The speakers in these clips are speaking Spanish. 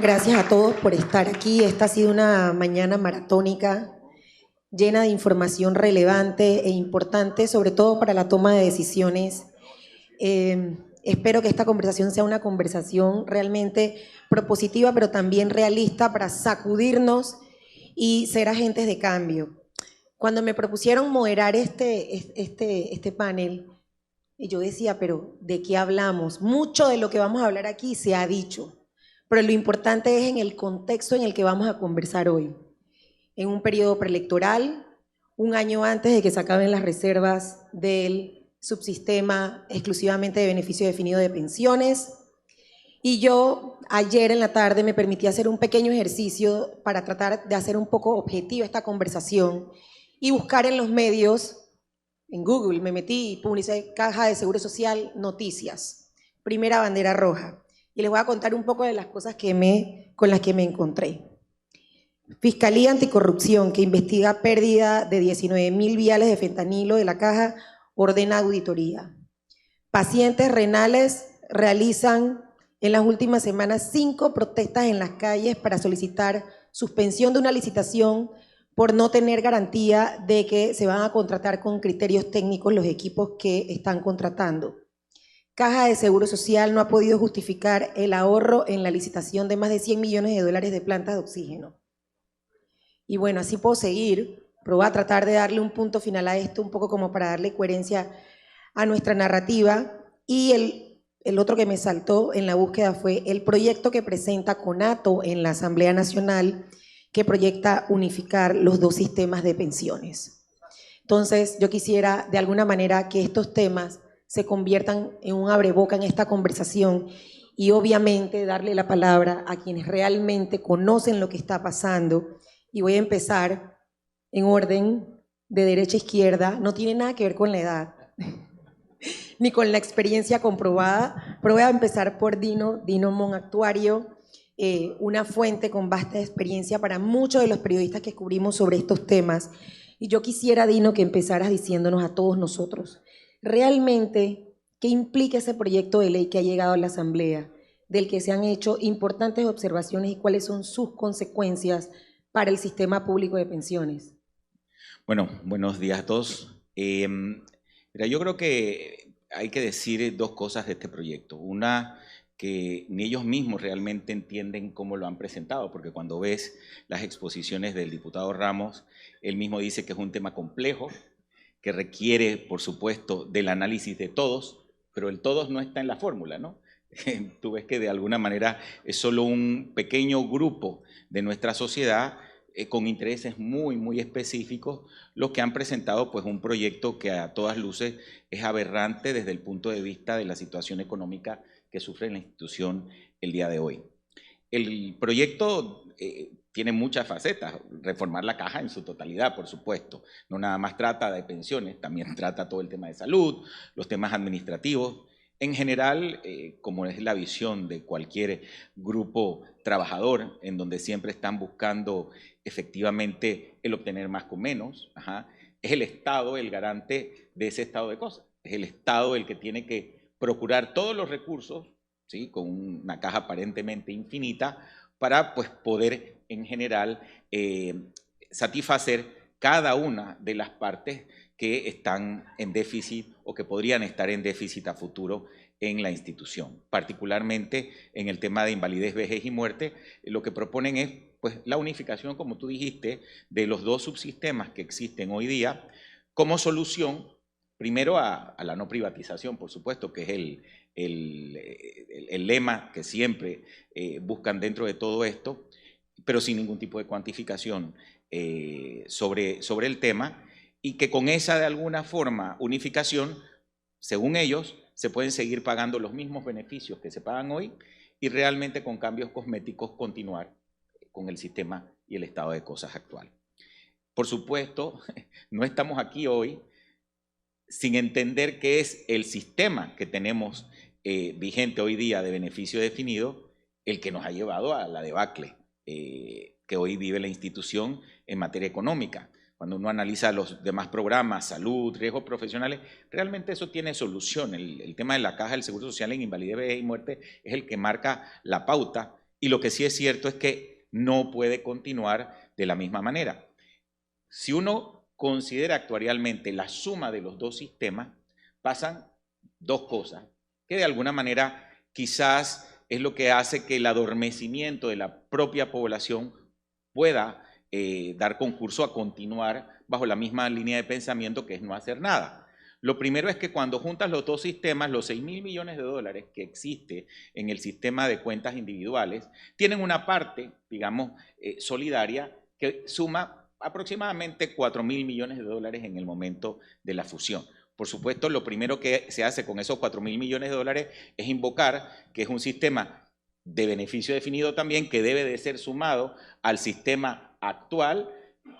Gracias a todos por estar aquí. Esta ha sido una mañana maratónica, llena de información relevante e importante, sobre todo para la toma de decisiones. Espero que esta conversación sea una conversación realmente propositiva, pero también realista para sacudirnos y ser agentes de cambio. Cuando me propusieron moderar este panel, yo decía, pero ¿de qué hablamos? Mucho de lo que vamos a hablar aquí se ha dicho, pero lo importante es en el contexto en el que vamos a conversar hoy. En un periodo preelectoral, un año antes de que se acaben las reservas del subsistema exclusivamente de beneficio definido de pensiones. Y yo ayer en la tarde me permití hacer un pequeño ejercicio para tratar de hacer un poco objetiva esta conversación y buscar en los medios, en Google me metí y publicé Caja de Seguro Social, noticias, primera bandera roja. Y les voy a contar un poco de las cosas con las que me encontré. Fiscalía Anticorrupción, que investiga pérdida de 19.000 viales de fentanilo de la Caja, ordena auditoría. Pacientes renales realizan en las últimas semanas 5 protestas en las calles para solicitar suspensión de una licitación por no tener garantía de que se van a contratar con criterios técnicos los equipos que están contratando. Caja de Seguro Social no ha podido justificar el ahorro en la licitación de más de $100 millones de plantas de oxígeno. Y bueno, así puedo seguir, pero voy a tratar de darle un punto final a esto, un poco como para darle coherencia a nuestra narrativa. Y el otro que me saltó en la búsqueda fue el proyecto que presenta CONATO en la Asamblea Nacional, que proyecta unificar los 2 sistemas de pensiones. Entonces, yo quisiera de alguna manera que estos temas se conviertan en un abreboca en esta conversación y obviamente darle la palabra a quienes realmente conocen lo que está pasando. Y voy a empezar en orden de derecha a izquierda, no tiene nada que ver con la edad, ni con la experiencia comprobada, pero voy a empezar por Dino Mon, actuario, una fuente con vasta experiencia para muchos de los periodistas que cubrimos sobre estos temas. Y yo quisiera, Dino, que empezaras diciéndonos a todos nosotros, realmente, ¿qué implica ese proyecto de ley que ha llegado a la Asamblea, del que se han hecho importantes observaciones y cuáles son sus consecuencias para el sistema público de pensiones? Bueno, buenos días a todos. Mira, yo creo que hay que decir 2 cosas de este proyecto. Una, que ni ellos mismos realmente entienden cómo lo han presentado, porque cuando ves las exposiciones del diputado Ramos, él mismo dice que es un tema complejo, que requiere, por supuesto, del análisis de todos, pero el todos no está en la fórmula, ¿no? Tú ves que de alguna manera es solo un pequeño grupo de nuestra sociedad con intereses muy específicos, los que han presentado pues un proyecto que a todas luces es aberrante desde el punto de vista de la situación económica que sufre la institución el día de hoy. El proyecto tiene muchas facetas, reformar la caja en su totalidad, por supuesto. No nada más trata de pensiones, también trata todo el tema de salud, los temas administrativos. En general, como es la visión de cualquier grupo trabajador, en donde siempre están buscando efectivamente el obtener más con menos, es el Estado el garante de ese estado de cosas. Es el Estado el que tiene que procurar todos los recursos, ¿sí?, con una caja aparentemente infinita, para pues, poder en general satisfacer cada una de las partes que están en déficit o que podrían estar en déficit a futuro en la institución. Particularmente en el tema de invalidez, vejez y muerte, lo que proponen es pues, la unificación, como tú dijiste, de los 2 subsistemas que existen hoy día como solución, primero a la no privatización, por supuesto, que es el lema que siempre buscan dentro de todo esto, pero sin ningún tipo de cuantificación sobre el tema, y que con esa de alguna forma unificación, según ellos, se pueden seguir pagando los mismos beneficios que se pagan hoy y realmente con cambios cosméticos continuar con el sistema y el estado de cosas actual. Por supuesto, no estamos aquí hoy sin entender qué es el sistema que tenemos vigente hoy día de beneficio definido, el que nos ha llevado a la debacle que hoy vive la institución en materia económica. Cuando uno analiza los demás programas, salud, riesgos profesionales, realmente eso tiene solución. El tema de la caja del Seguro Social en invalidez, vejez y muerte es el que marca la pauta y lo que sí es cierto es que no puede continuar de la misma manera. Si uno considera actuarialmente la suma de los dos sistemas, pasan dos cosas, que de alguna manera quizás es lo que hace que el adormecimiento de la propia población pueda dar concurso a continuar bajo la misma línea de pensamiento, que es no hacer nada. Lo primero es que cuando juntas los dos sistemas, los 6.000 millones de dólares que existe en el sistema de cuentas individuales, tienen una parte, digamos, solidaria, que suma aproximadamente 4.000 millones de dólares en el momento de la fusión. Por supuesto, lo primero que se hace con esos 4.000 millones de dólares es invocar que es un sistema de beneficio definido también, que debe de ser sumado al sistema actual,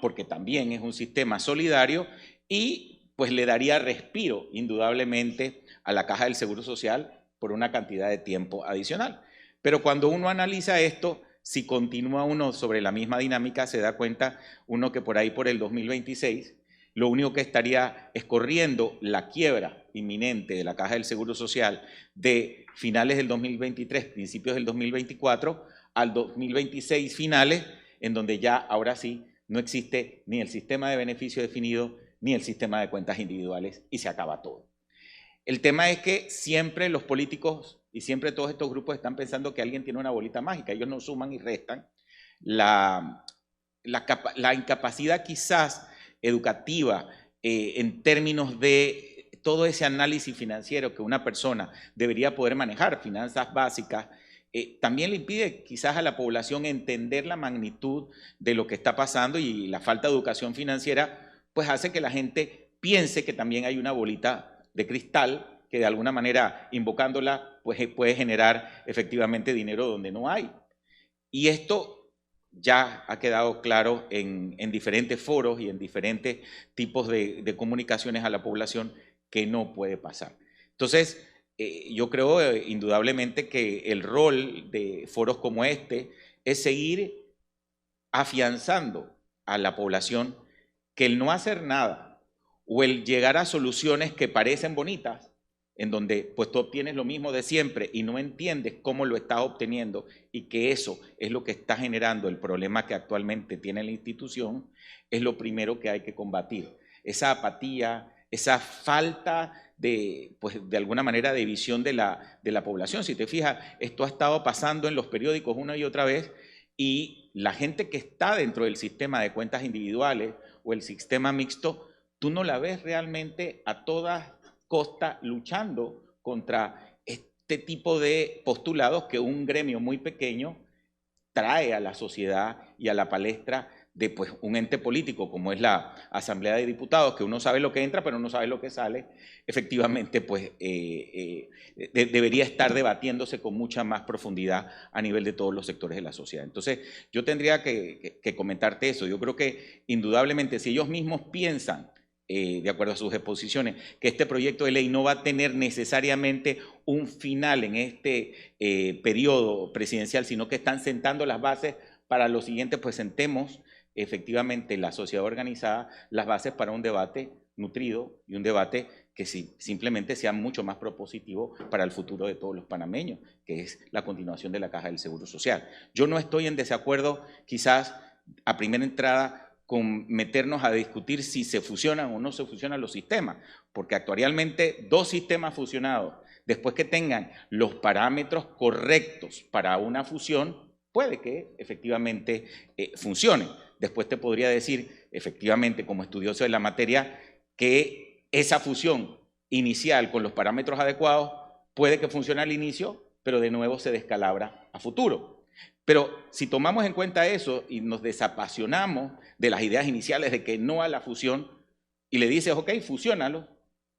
porque también es un sistema solidario, y pues le daría respiro indudablemente a la Caja del Seguro Social por una cantidad de tiempo adicional. Pero cuando uno analiza esto, si continúa uno sobre la misma dinámica, se da cuenta uno que por ahí por el 2026, lo único que estaría es corriendo la quiebra inminente de la Caja del Seguro Social de finales del 2023, principios del 2024, al 2026 finales, en donde ya ahora sí no existe ni el sistema de beneficio definido ni el sistema de cuentas individuales y se acaba todo. El tema es que siempre los políticos y siempre todos estos grupos están pensando que alguien tiene una bolita mágica, ellos no suman y restan. La incapacidad quizás educativa en términos de todo ese análisis financiero que una persona debería poder manejar, finanzas básicas, también le impide quizás a la población entender la magnitud de lo que está pasando, y la falta de educación financiera pues hace que la gente piense que también hay una bolita de cristal que de alguna manera invocándola pues puede generar efectivamente dinero donde no hay. Y esto ya ha quedado claro en diferentes foros y en diferentes tipos de comunicaciones a la población que no puede pasar. Entonces, yo creo indudablemente que el rol de foros como este es seguir afianzando a la población que el no hacer nada o el llegar a soluciones que parecen bonitas, en donde pues tú obtienes lo mismo de siempre y no entiendes cómo lo estás obteniendo, y que eso es lo que está generando el problema que actualmente tiene la institución, es lo primero que hay que combatir. Esa apatía, esa falta de, pues, de alguna manera de visión de la población. Si te fijas, esto ha estado pasando en los periódicos una y otra vez, y la gente que está dentro del sistema de cuentas individuales o el sistema mixto, tú no la ves realmente a todas costas luchando contra este tipo de postulados que un gremio muy pequeño trae a la sociedad y a la palestra de pues, un ente político como es la Asamblea de Diputados, que uno sabe lo que entra pero no sabe lo que sale. Efectivamente pues debería estar debatiéndose con mucha más profundidad a nivel de todos los sectores de la sociedad. Entonces yo tendría que comentarte eso. Yo creo que indudablemente si ellos mismos piensan, de acuerdo a sus exposiciones, que este proyecto de ley no va a tener necesariamente un final en este periodo presidencial, sino que están sentando las bases para lo siguiente, pues sentemos efectivamente la sociedad organizada las bases para un debate nutrido y un debate que simplemente sea mucho más propositivo para el futuro de todos los panameños, que es la continuación de la Caja del Seguro Social. Yo no estoy en desacuerdo quizás a primera entrada con meternos a discutir si se fusionan o no se fusionan los sistemas, porque actualmente dos sistemas fusionados, después que tengan los parámetros correctos para una fusión, puede que efectivamente funcione. Después te podría decir, efectivamente, como estudioso de la materia, que esa fusión inicial con los parámetros adecuados puede que funcione al inicio, pero de nuevo se descalabra a futuro. Pero si tomamos en cuenta eso y nos desapasionamos de las ideas iniciales de que no a la fusión y le dices, ok, fusiónalo,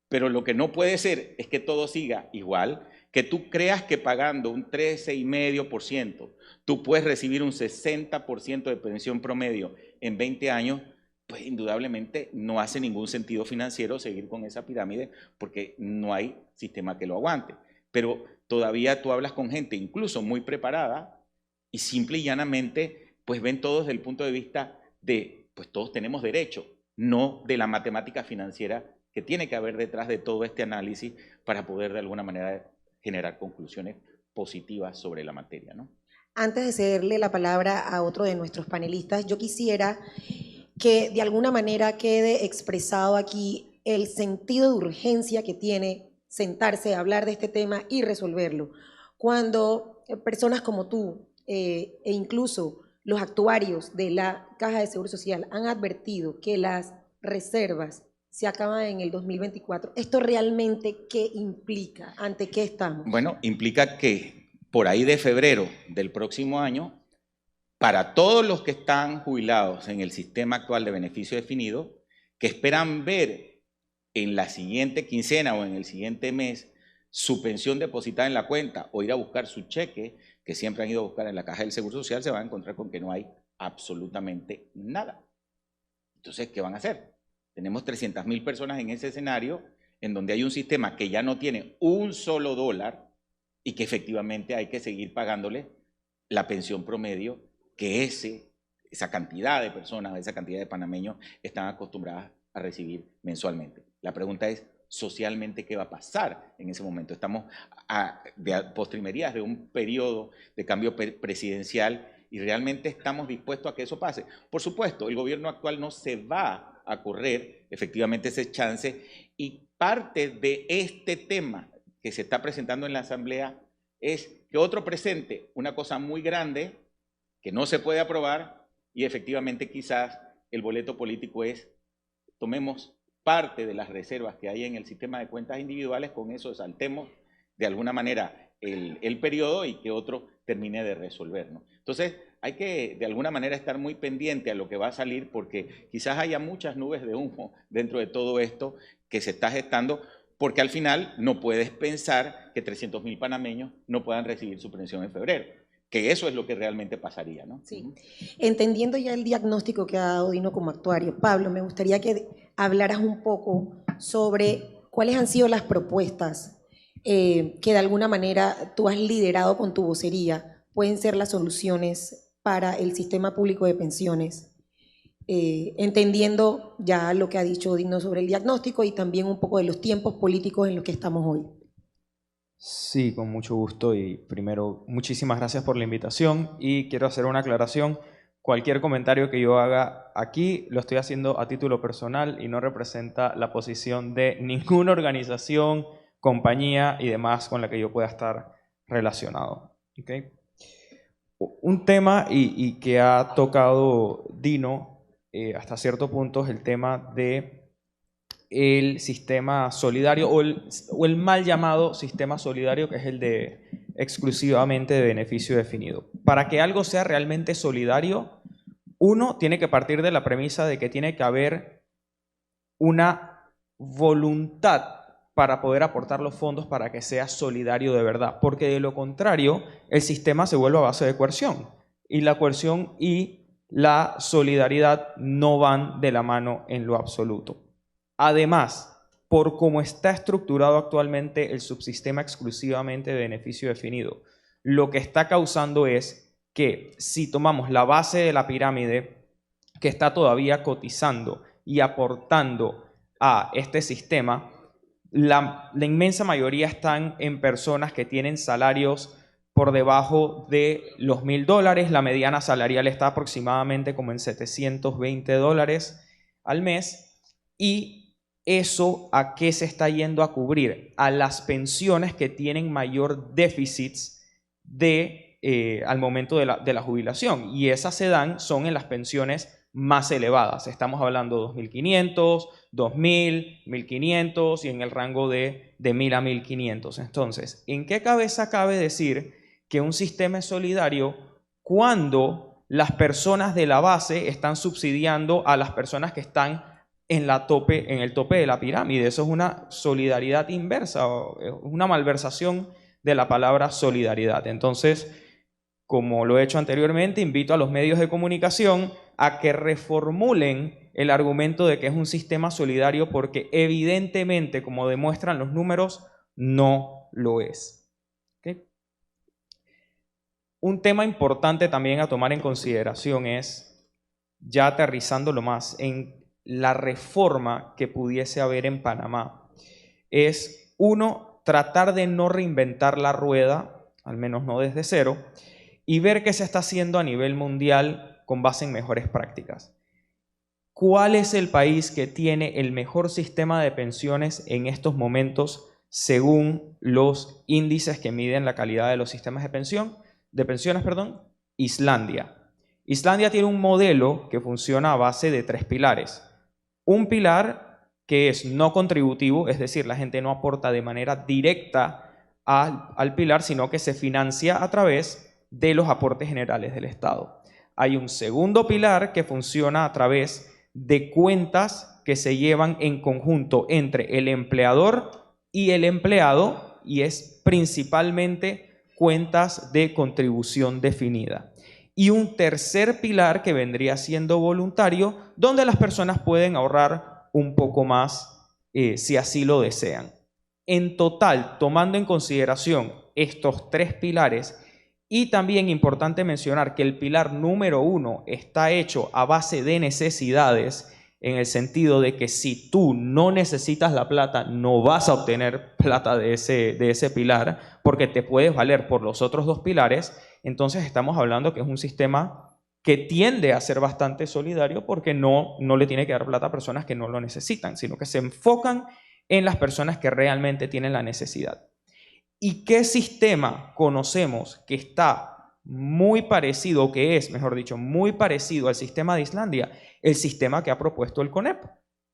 pero lo que no puede ser es que todo siga igual, que tú creas que pagando un 13,5% tú puedes recibir un 60% de pensión promedio en 20 años, pues indudablemente no hace ningún sentido financiero seguir con esa pirámide porque no hay sistema que lo aguante. Pero todavía tú hablas con gente incluso muy preparada y simple y llanamente pues ven todo desde el punto de vista de pues todos tenemos derecho, no de la matemática financiera que tiene que haber detrás de todo este análisis para poder de alguna manera generar conclusiones positivas sobre la materia, ¿no? Antes de cederle la palabra a otro de nuestros panelistas, yo quisiera que de alguna manera quede expresado aquí el sentido de urgencia que tiene sentarse a hablar de este tema y resolverlo. Cuando personas como tú e incluso los actuarios de la Caja de Seguro Social han advertido que las reservas se acaban en el 2024, ¿esto realmente qué implica? ¿Ante qué estamos? Bueno, implica que por ahí de febrero del próximo año, para todos los que están jubilados en el sistema actual de beneficio definido, que esperan ver en la siguiente quincena o en el siguiente mes su pensión depositada en la cuenta o ir a buscar su cheque, que siempre han ido a buscar en la Caja del Seguro Social, se van a encontrar con que no hay absolutamente nada. Entonces, ¿qué van a hacer? Tenemos 300.000 personas en ese escenario en donde hay un sistema que ya no tiene un solo dólar y que efectivamente hay que seguir pagándole la pensión promedio que esa cantidad de personas, esa cantidad de panameños están acostumbradas a recibir mensualmente. La pregunta es, socialmente, ¿qué va a pasar en ese momento? Estamos de postrimerías de un periodo de cambio presidencial y realmente estamos dispuestos a que eso pase. Por supuesto, el gobierno actual no se va a correr efectivamente ese chance y parte de este tema que se está presentando en la Asamblea es que otro presente una cosa muy grande que no se puede aprobar y efectivamente quizás el boleto político es tomemos parte de las reservas que hay en el sistema de cuentas individuales, con eso saltemos de alguna manera el periodo y que otro termine de resolver, ¿no? Entonces hay que de alguna manera estar muy pendiente a lo que va a salir porque quizás haya muchas nubes de humo dentro de todo esto que se está gestando, porque al final no puedes pensar que 300.000 panameños no puedan recibir su pensión en febrero, que eso es lo que realmente pasaría, ¿no? Sí. Entendiendo ya el diagnóstico que ha dado Dino como actuario, Pablo, me gustaría que hablaras un poco sobre cuáles han sido las propuestas que de alguna manera tú has liderado con tu vocería, pueden ser las soluciones para el sistema público de pensiones, entendiendo ya lo que ha dicho Dino sobre el diagnóstico y también un poco de los tiempos políticos en los que estamos hoy. Sí, con mucho gusto y primero muchísimas gracias por la invitación y quiero hacer una aclaración. Cualquier comentario que yo haga aquí lo estoy haciendo a título personal y no representa la posición de ninguna organización, compañía y demás con la que yo pueda estar relacionado. ¿Okay? Un tema y que ha tocado Dino hasta cierto punto es el tema de el sistema solidario o el mal llamado sistema solidario, que es el de exclusivamente de beneficio definido. Para que algo sea realmente solidario, uno tiene que partir de la premisa de que tiene que haber una voluntad para poder aportar los fondos para que sea solidario de verdad, porque de lo contrario el sistema se vuelve a base de coerción y la coerción y la solidaridad no van de la mano en lo absoluto. Además, por cómo está estructurado actualmente el subsistema exclusivamente de beneficio definido, lo que está causando es que si tomamos la base de la pirámide que está todavía cotizando y aportando a este sistema, la inmensa mayoría están en personas que tienen salarios por debajo de los $1.000, la mediana salarial está aproximadamente como en $720 al mes y ¿eso a qué se está yendo a cubrir? A las pensiones que tienen mayor déficits al momento de la jubilación. Y esas son en las pensiones más elevadas. Estamos hablando de 2.500, 2.000, 1.500 y en el rango de 1.000 a 1.500. Entonces, ¿en qué cabeza cabe decir que un sistema es solidario cuando las personas de la base están subsidiando a las personas que están en el tope de la pirámide? Eso es una solidaridad inversa, una malversación de la palabra solidaridad. Entonces, como lo he hecho anteriormente, invito a los medios de comunicación a que reformulen el argumento de que es un sistema solidario porque evidentemente, como demuestran los números, no lo es. ¿Okay? Un tema importante también a tomar en consideración es, ya aterrizándolo más, en la reforma que pudiese haber en Panamá es, uno, tratar de no reinventar la rueda, al menos no desde cero, y ver qué se está haciendo a nivel mundial con base en mejores prácticas. ¿Cuál es el país que tiene el mejor sistema de pensiones en estos momentos según los índices que miden la calidad de los sistemas de pensiones? Islandia. Islandia tiene un modelo que funciona a base de 3 pilares. Un pilar que es no contributivo, es decir, la gente no aporta de manera directa al pilar, sino que se financia a través de los aportes generales del Estado. Hay un segundo pilar que funciona a través de cuentas que se llevan en conjunto entre el empleador y el empleado, y es principalmente cuentas de contribución definida. Y un tercer pilar que vendría siendo voluntario, donde las personas pueden ahorrar un poco más si así lo desean. En total, tomando en consideración estos 3 pilares, y también importante mencionar que el pilar número 1 está hecho a base de necesidades, en el sentido de que si tú no necesitas la plata, no vas a obtener plata de ese pilar, porque te puedes valer por los otros 2 pilares. Entonces estamos hablando que es un sistema que tiende a ser bastante solidario, porque no le tiene que dar plata a personas que no lo necesitan, sino que se enfocan en las personas que realmente tienen la necesidad. ¿Y qué sistema conocemos que está muy parecido, que es, mejor dicho, muy parecido al sistema de Islandia? El sistema que ha propuesto el CONEP.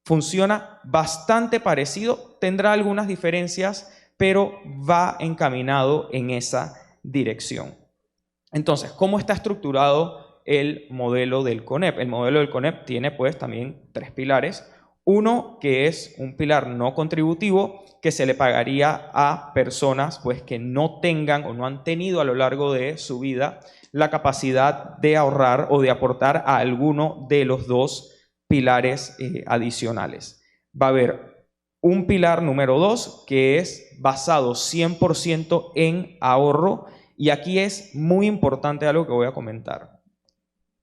Funciona bastante parecido, tendrá algunas diferencias, pero va encaminado en esa dirección. Entonces, ¿cómo está estructurado el modelo del CONEP? El modelo del CONEP tiene pues también 3 pilares. Uno que es un pilar no contributivo, que se le pagaría a personas pues, que no tengan o no han tenido a lo largo de su vida la capacidad de ahorrar o de aportar a alguno de los 2 pilares adicionales. Va a haber un pilar número 2 que es basado 100% en ahorro, y aquí es muy importante algo que voy a comentar.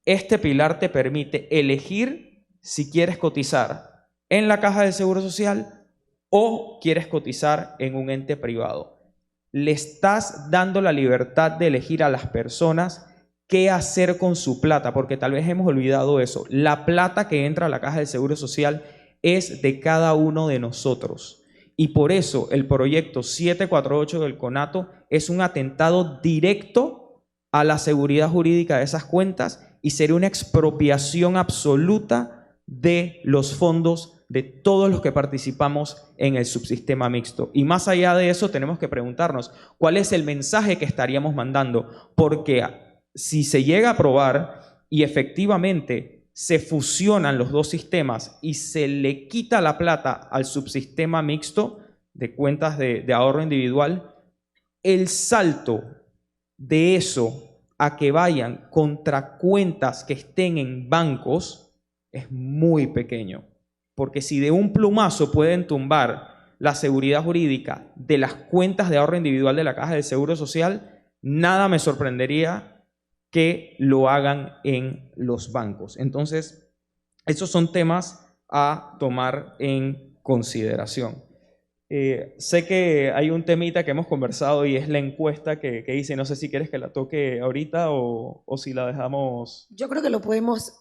Este pilar te permite elegir si quieres cotizar en la Caja del Seguro Social o quieres cotizar en un ente privado. Le estás dando la libertad de elegir a las personas qué hacer con su plata, porque tal vez hemos olvidado eso. La plata que entra a la Caja del Seguro Social es de cada uno de nosotros. Y por eso el proyecto 748 del CONATO es un atentado directo a la seguridad jurídica de esas cuentas y sería una expropiación absoluta de los fondos de todos los que participamos en el subsistema mixto. Y más allá de eso, tenemos que preguntarnos cuál es el mensaje que estaríamos mandando, porque si se llega a aprobar y efectivamente se fusionan los 2 sistemas y se le quita la plata al subsistema mixto de cuentas de ahorro individual, el salto de eso a que vayan contra cuentas que estén en bancos es muy pequeño. Porque si de un plumazo pueden tumbar la seguridad jurídica de las cuentas de ahorro individual de la Caja del Seguro Social, nada me sorprendería que lo hagan en los bancos. Entonces, esos son temas a tomar en consideración. Sé que hay un temita que hemos conversado y es la encuesta que hice. No sé si quieres que la toque ahorita o si la dejamos. Yo creo que lo podemos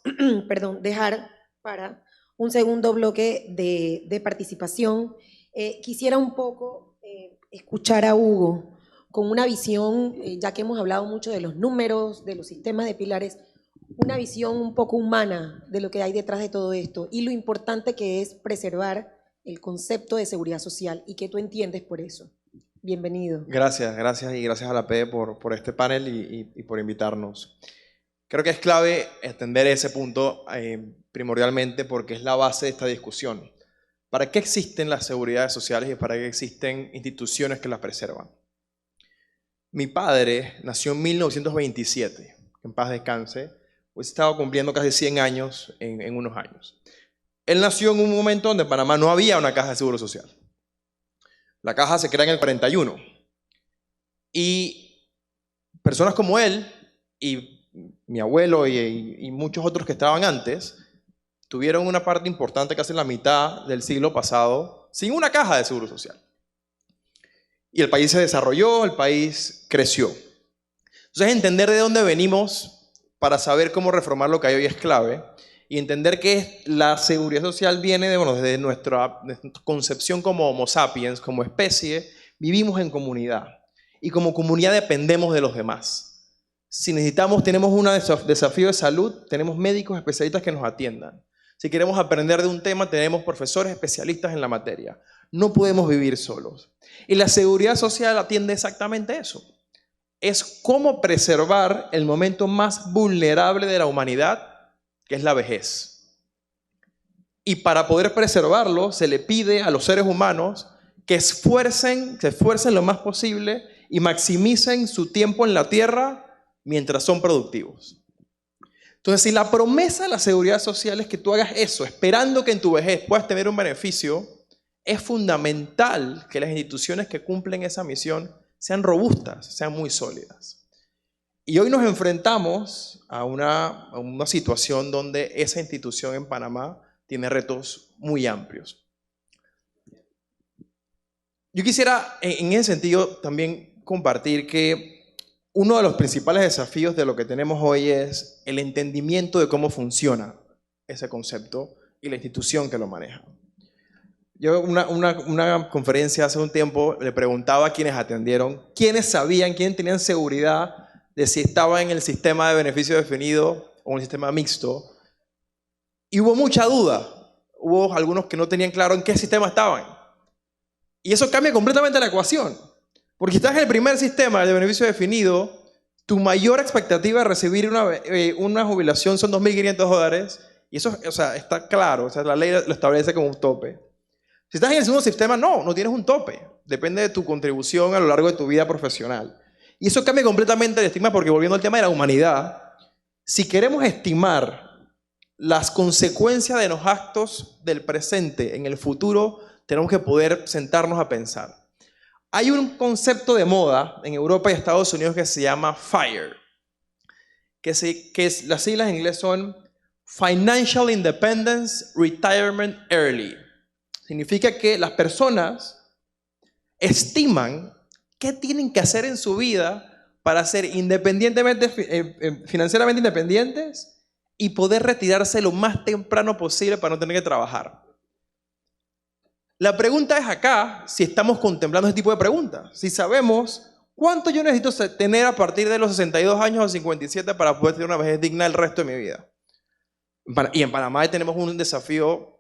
dejar para un segundo bloque de participación. Quisiera un poco escuchar a Hugo con una visión, ya que hemos hablado mucho de los números, de los sistemas de pilares, una visión un poco humana de lo que hay detrás de todo esto y lo importante que es preservar el concepto de seguridad social y qué tú entiendes por eso. Bienvenido. Gracias y gracias a la PE por este panel y por invitarnos. Creo que es clave entender ese punto primordialmente porque es la base de esta discusión. ¿Para qué existen las seguridades sociales y para qué existen instituciones que las preservan? Mi padre nació en 1927, en paz descanse, pues estaba cumpliendo casi 100 años en unos años. Él nació en un momento donde en Panamá no había una caja de seguro social. La caja se crea en el 41. Y personas como él y mi abuelo y muchos otros que estaban antes tuvieron una parte importante casi en la mitad del siglo pasado sin una caja de seguro social. Y el país se desarrolló, el país creció. Entonces, entender de dónde venimos para saber cómo reformar lo que hay hoy es clave. Y entender que la seguridad social viene desde nuestra concepción como Homo sapiens, como especie, vivimos en comunidad. Y como comunidad dependemos de los demás. Si tenemos un desafío de salud, tenemos médicos especialistas que nos atiendan. Si queremos aprender de un tema, tenemos profesores especialistas en la materia. No podemos vivir solos. Y la seguridad social atiende exactamente eso. Es cómo preservar el momento más vulnerable de la humanidad, que es la vejez. Y para poder preservarlo, se le pide a los seres humanos que se esfuercen lo más posible y maximicen su tiempo en la tierra mientras son productivos. Entonces, si la promesa de la seguridad social es que tú hagas eso, esperando que en tu vejez puedas tener un beneficio, es fundamental que las instituciones que cumplen esa misión sean robustas, sean muy sólidas. Y hoy nos enfrentamos a una situación donde esa institución en Panamá tiene retos muy amplios. Yo quisiera, en ese sentido, también compartir que uno de los principales desafíos de lo que tenemos hoy es el entendimiento de cómo funciona ese concepto y la institución que lo maneja. Yo en una conferencia hace un tiempo le preguntaba a quienes atendieron, quiénes sabían, quiénes tenían seguridad de si estaba en el sistema de beneficio definido o en el sistema mixto. Y hubo mucha duda. Hubo algunos que no tenían claro en qué sistema estaban. Y eso cambia completamente la ecuación. Porque si estás en el primer sistema de beneficio definido, tu mayor expectativa de recibir una jubilación son $2.500. Y eso, o sea, está claro. O sea, la ley lo establece como un tope. Si estás en el segundo sistema, no tienes un tope. Depende de tu contribución a lo largo de tu vida profesional. Y eso cambia completamente el estigma porque, volviendo al tema de la humanidad, si queremos estimar las consecuencias de los actos del presente en el futuro, tenemos que poder sentarnos a pensar. Hay un concepto de moda en Europa y Estados Unidos que se llama FIRE, las siglas en inglés son Financial Independence Retirement Early. Significa que las personas estiman qué tienen que hacer en su vida para ser financieramente independientes y poder retirarse lo más temprano posible para no tener que trabajar. La pregunta es acá si estamos contemplando ese tipo de preguntas. Si sabemos cuánto yo necesito tener a partir de los 62 años o 57 para poder tener una vejez digna el resto de mi vida. Y en Panamá tenemos un desafío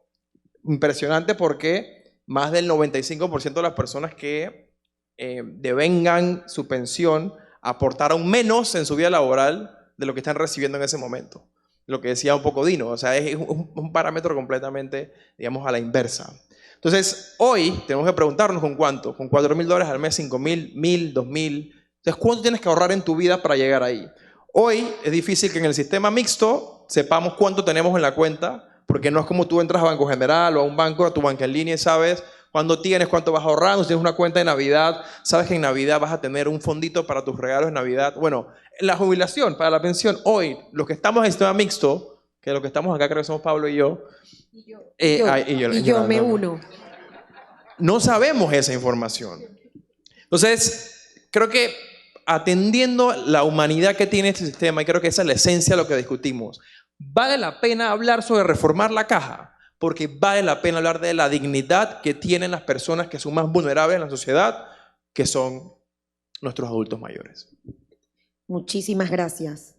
impresionante porque más del 95% de las personas que devengan su pensión aportaron menos en su vida laboral de lo que están recibiendo en ese momento. Lo que decía un poco Dino, o sea, es un parámetro completamente, digamos, a la inversa. Entonces, hoy tenemos que preguntarnos con cuánto, con $4.000 al mes, $5.000, $1.000, $2.000. Entonces, ¿cuánto tienes que ahorrar en tu vida para llegar ahí? Hoy es difícil que en el sistema mixto sepamos cuánto tenemos en la cuenta, porque no es como tú entras a Banco General o a un banco, a tu banca en línea y sabes cuándo tienes, cuánto vas ahorrando. Si tienes una cuenta de Navidad, sabes que en Navidad vas a tener un fondito para tus regalos de Navidad. Bueno, la jubilación, para la pensión, hoy, los que estamos en el sistema mixto, que los que estamos acá creo que somos Pablo y yo. Yo me uno. No sabemos esa información. Entonces, creo que atendiendo la humanidad que tiene este sistema, y creo que esa es la esencia de lo que discutimos, vale la pena hablar sobre reformar la caja, porque vale la pena hablar de la dignidad que tienen las personas que son más vulnerables en la sociedad, que son nuestros adultos mayores. Muchísimas gracias.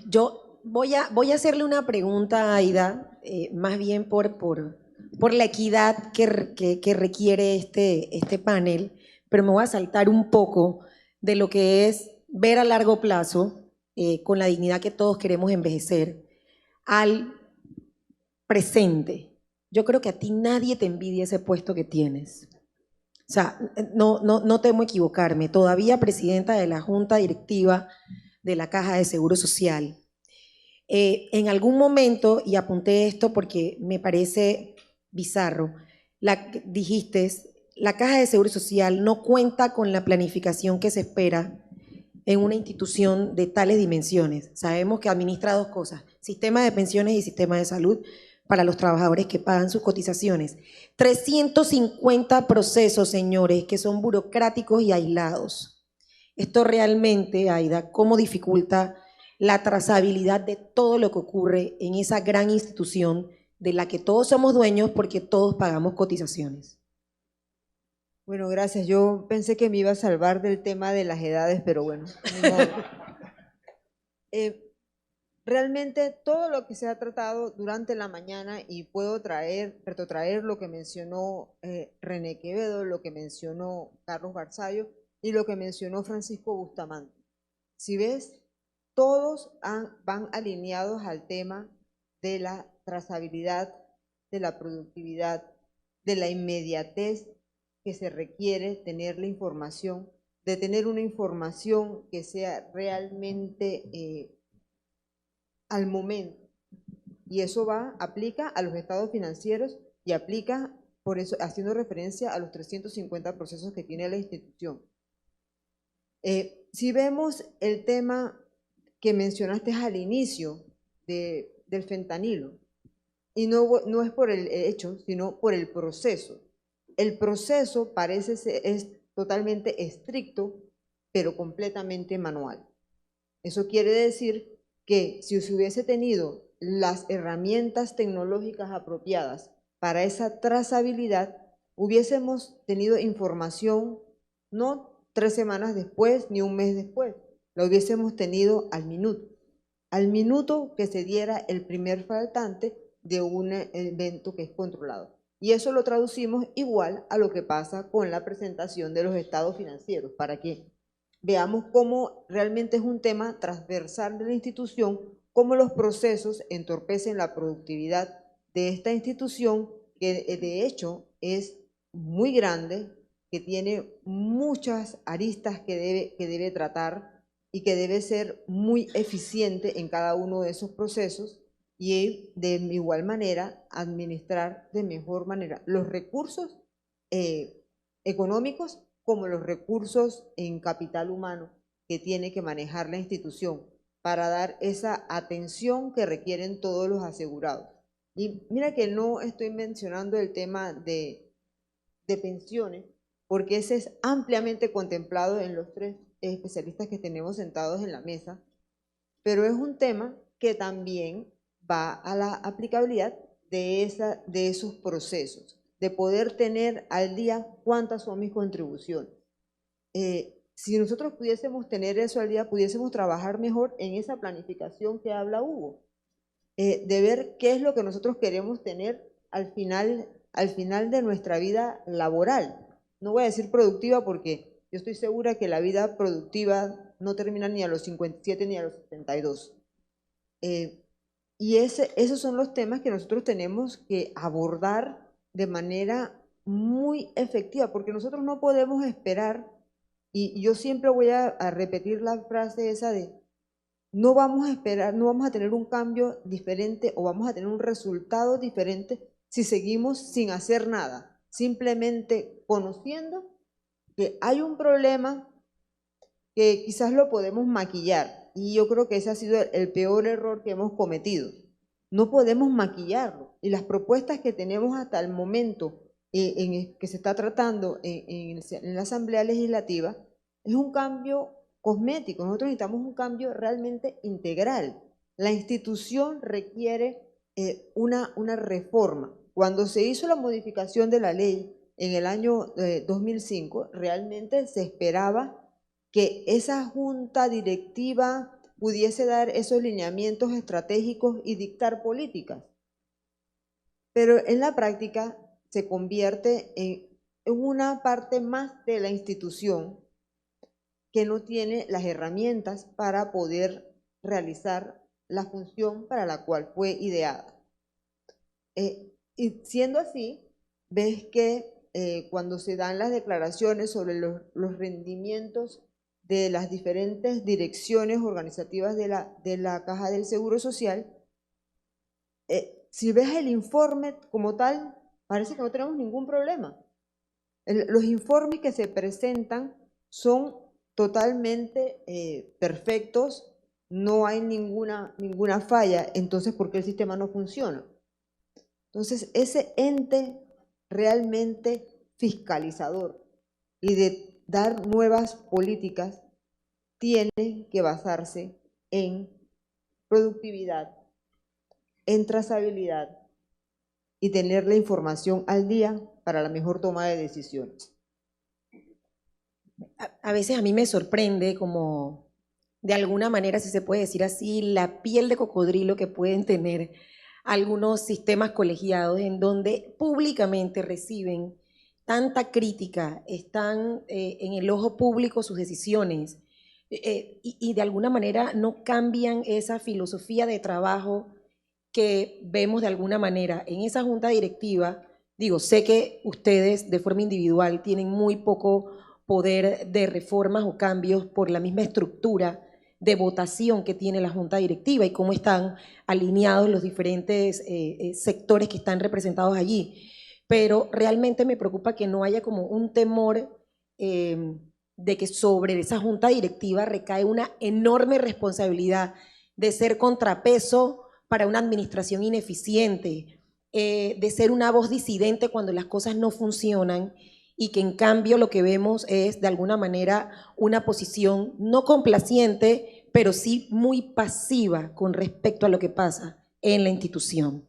Yo voy a hacerle una pregunta a Aida, más bien por la equidad que requiere este panel, pero me voy a saltar un poco de lo que es ver a largo plazo, con la dignidad que todos queremos envejecer, al presente. Yo creo que a ti nadie te envidia ese puesto que tienes. O sea, no temo equivocarme, todavía presidenta de la Junta Directiva de la Caja de Seguro Social. En algún momento, y apunté esto porque me parece bizarro, dijiste, la Caja de Seguro Social no cuenta con la planificación que se espera en una institución de tales dimensiones. Sabemos que administra dos cosas, sistema de pensiones y sistema de salud para los trabajadores que pagan sus cotizaciones. 350 procesos, señores, que son burocráticos y aislados. Esto realmente, Aida, ¿cómo dificulta la trazabilidad de todo lo que ocurre en esa gran institución de la que todos somos dueños porque todos pagamos cotizaciones? Bueno, gracias. Yo pensé que me iba a salvar del tema de las edades, pero bueno, ni modo. Realmente todo lo que se ha tratado durante la mañana, y puedo retrotraer lo que mencionó René Quevedo, lo que mencionó Carlos Barzallo y lo que mencionó Francisco Bustamante. Si ves, todos van alineados al tema de la trazabilidad, de la productividad, de la inmediatez que se requiere tener la información, de tener una información que sea realmente al momento. Y eso aplica a los estados financieros y aplica, por eso, haciendo referencia a los 350 procesos que tiene la institución. Si vemos el tema que mencionaste al inicio del fentanilo, y no es por el hecho, sino por el proceso. El proceso es totalmente estricto, pero completamente manual. Eso quiere decir que si se hubiese tenido las herramientas tecnológicas apropiadas para esa trazabilidad, hubiésemos tenido información no 3 semanas después ni un mes después, la hubiésemos tenido al minuto que se diera el primer faltante de un evento que es controlado. Y eso lo traducimos igual a lo que pasa con la presentación de los estados financieros, para que veamos cómo realmente es un tema transversal de la institución, cómo los procesos entorpecen la productividad de esta institución, que de hecho es muy grande, que tiene muchas aristas que debe tratar y que debe ser muy eficiente en cada uno de esos procesos, y de igual manera administrar de mejor manera los recursos económicos como los recursos en capital humano que tiene que manejar la institución para dar esa atención que requieren todos los asegurados. Y mira que no estoy mencionando el tema de pensiones, porque ese es ampliamente contemplado en los 3 especialistas que tenemos sentados en la mesa, pero es un tema que también va a la aplicabilidad de esos procesos, de poder tener al día cuántas son mis contribuciones. Si nosotros pudiésemos tener eso al día, pudiésemos trabajar mejor en esa planificación que habla Hugo, de ver qué es lo que nosotros queremos tener al final de nuestra vida laboral. No voy a decir productiva, porque yo estoy segura que la vida productiva no termina ni a los 57 ni a los 72. Y esos son los temas que nosotros tenemos que abordar de manera muy efectiva, porque nosotros no podemos esperar, y yo siempre voy a repetir la frase esa de no vamos a esperar, no vamos a tener un cambio diferente o vamos a tener un resultado diferente si seguimos sin hacer nada, simplemente conociendo que hay un problema que quizás lo podemos maquillar, y yo creo que ese ha sido el peor error que hemos cometido. No podemos maquillarlo, y las propuestas que tenemos hasta el momento que se está tratando en la Asamblea Legislativa es un cambio cosmético. Nosotros necesitamos un cambio realmente integral. La institución requiere una reforma. Cuando se hizo la modificación de la ley en el año 2005, realmente se esperaba que esa junta directiva pudiese dar esos lineamientos estratégicos y dictar políticas. Pero en la práctica se convierte en una parte más de la institución que no tiene las herramientas para poder realizar la función para la cual fue ideada. Y siendo así, ves que cuando se dan las declaraciones sobre los rendimientos de las diferentes direcciones organizativas de la Caja del Seguro Social, si ves el informe como tal, parece que no tenemos ningún problema. Los informes que se presentan son totalmente perfectos, no hay ninguna falla. Entonces, ¿por qué el sistema no funciona? Entonces, ese ente realmente fiscalizador y de dar nuevas políticas tiene que basarse en productividad, en trazabilidad y tener la información al día para la mejor toma de decisiones. A veces a mí me sorprende como, de alguna manera, si se puede decir así, la piel de cocodrilo que pueden tener algunos sistemas colegiados en donde públicamente reciben tanta crítica, están en el ojo público sus decisiones y de alguna manera no cambian esa filosofía de trabajo que vemos de alguna manera en esa junta directiva. Digo, sé que ustedes de forma individual tienen muy poco poder de reformas o cambios por la misma estructura de votación que tiene la junta directiva y cómo están alineados los diferentes sectores que están representados allí. Pero realmente me preocupa que no haya como un temor de que sobre esa junta directiva recae una enorme responsabilidad de ser contrapeso para una administración ineficiente, de ser una voz disidente cuando las cosas no funcionan y que en cambio lo que vemos es de alguna manera una posición no complaciente, pero sí muy pasiva con respecto a lo que pasa en la institución.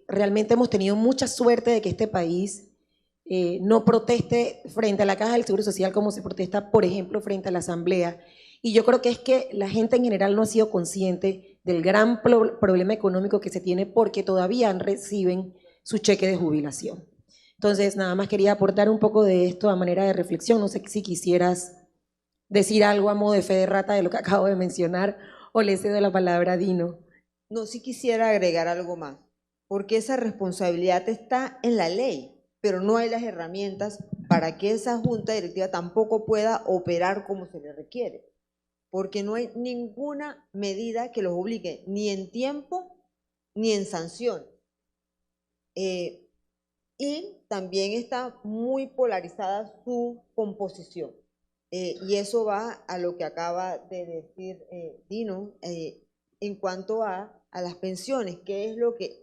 Realmente hemos tenido mucha suerte de que este país no proteste frente a la Caja del Seguro Social como se protesta, por ejemplo, frente a la Asamblea. Y yo creo que es que la gente en general no ha sido consciente del gran problema económico que se tiene porque todavía reciben su cheque de jubilación. Entonces, nada más quería aportar un poco de esto a manera de reflexión. No sé si quisieras decir algo a modo de fe de rata de lo que acabo de mencionar o le cedo la palabra a Dino. No, sí quisiera agregar algo más, porque esa responsabilidad está en la ley, pero no hay las herramientas para que esa junta directiva tampoco pueda operar como se le requiere, porque no hay ninguna medida que los obligue, ni en tiempo, ni en sanción. Y también está muy polarizada su composición. Y eso va a lo que acaba de decir Dino en cuanto a las pensiones,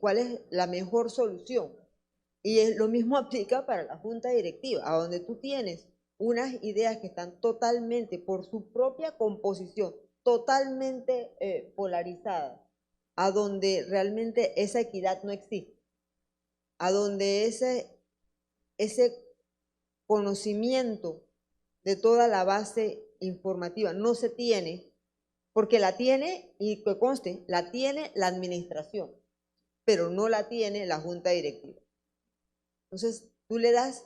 cuál es la mejor solución. Y lo mismo aplica para la junta directiva, a donde tú tienes unas ideas que están totalmente, por su propia composición, totalmente polarizadas, a donde realmente esa equidad no existe, a donde ese conocimiento de toda la base informativa no se tiene, porque la tiene, y que conste, la tiene la administración, pero no la tiene la junta directiva. Entonces, tú le das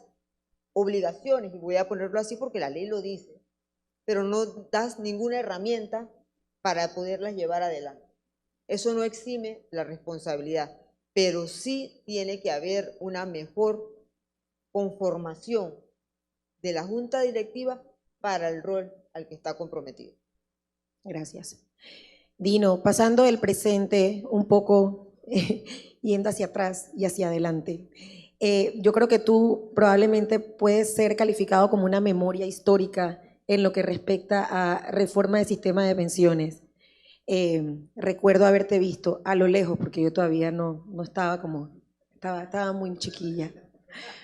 obligaciones, y voy a ponerlo así porque la ley lo dice, pero no das ninguna herramienta para poderlas llevar adelante. Eso no exime la responsabilidad, pero sí tiene que haber una mejor conformación de la junta directiva para el rol al que está comprometido. Gracias. Dino, pasando del presente un poco, yendo hacia atrás y hacia adelante, yo creo que tú probablemente puedes ser calificado como una memoria histórica en lo que respecta a reforma del sistema de pensiones. Recuerdo haberte visto a lo lejos, porque yo todavía no estaba estaba muy chiquilla,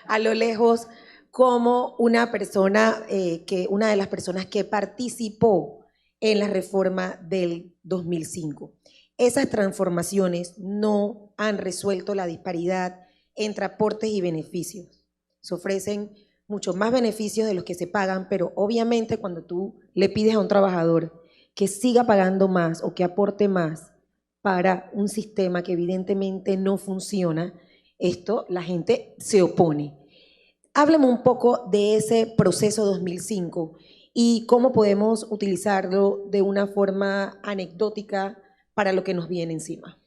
a lo lejos como una persona, una de las personas que participó en la reforma del 2005. Esas transformaciones no han resuelto la disparidad entre aportes y beneficios. Se ofrecen muchos más beneficios de los que se pagan, pero obviamente cuando tú le pides a un trabajador que siga pagando más o que aporte más para un sistema que evidentemente no funciona, la gente se opone. Háblame un poco de ese proceso 2005 y cómo podemos utilizarlo de una forma anecdótica para lo que nos viene encima.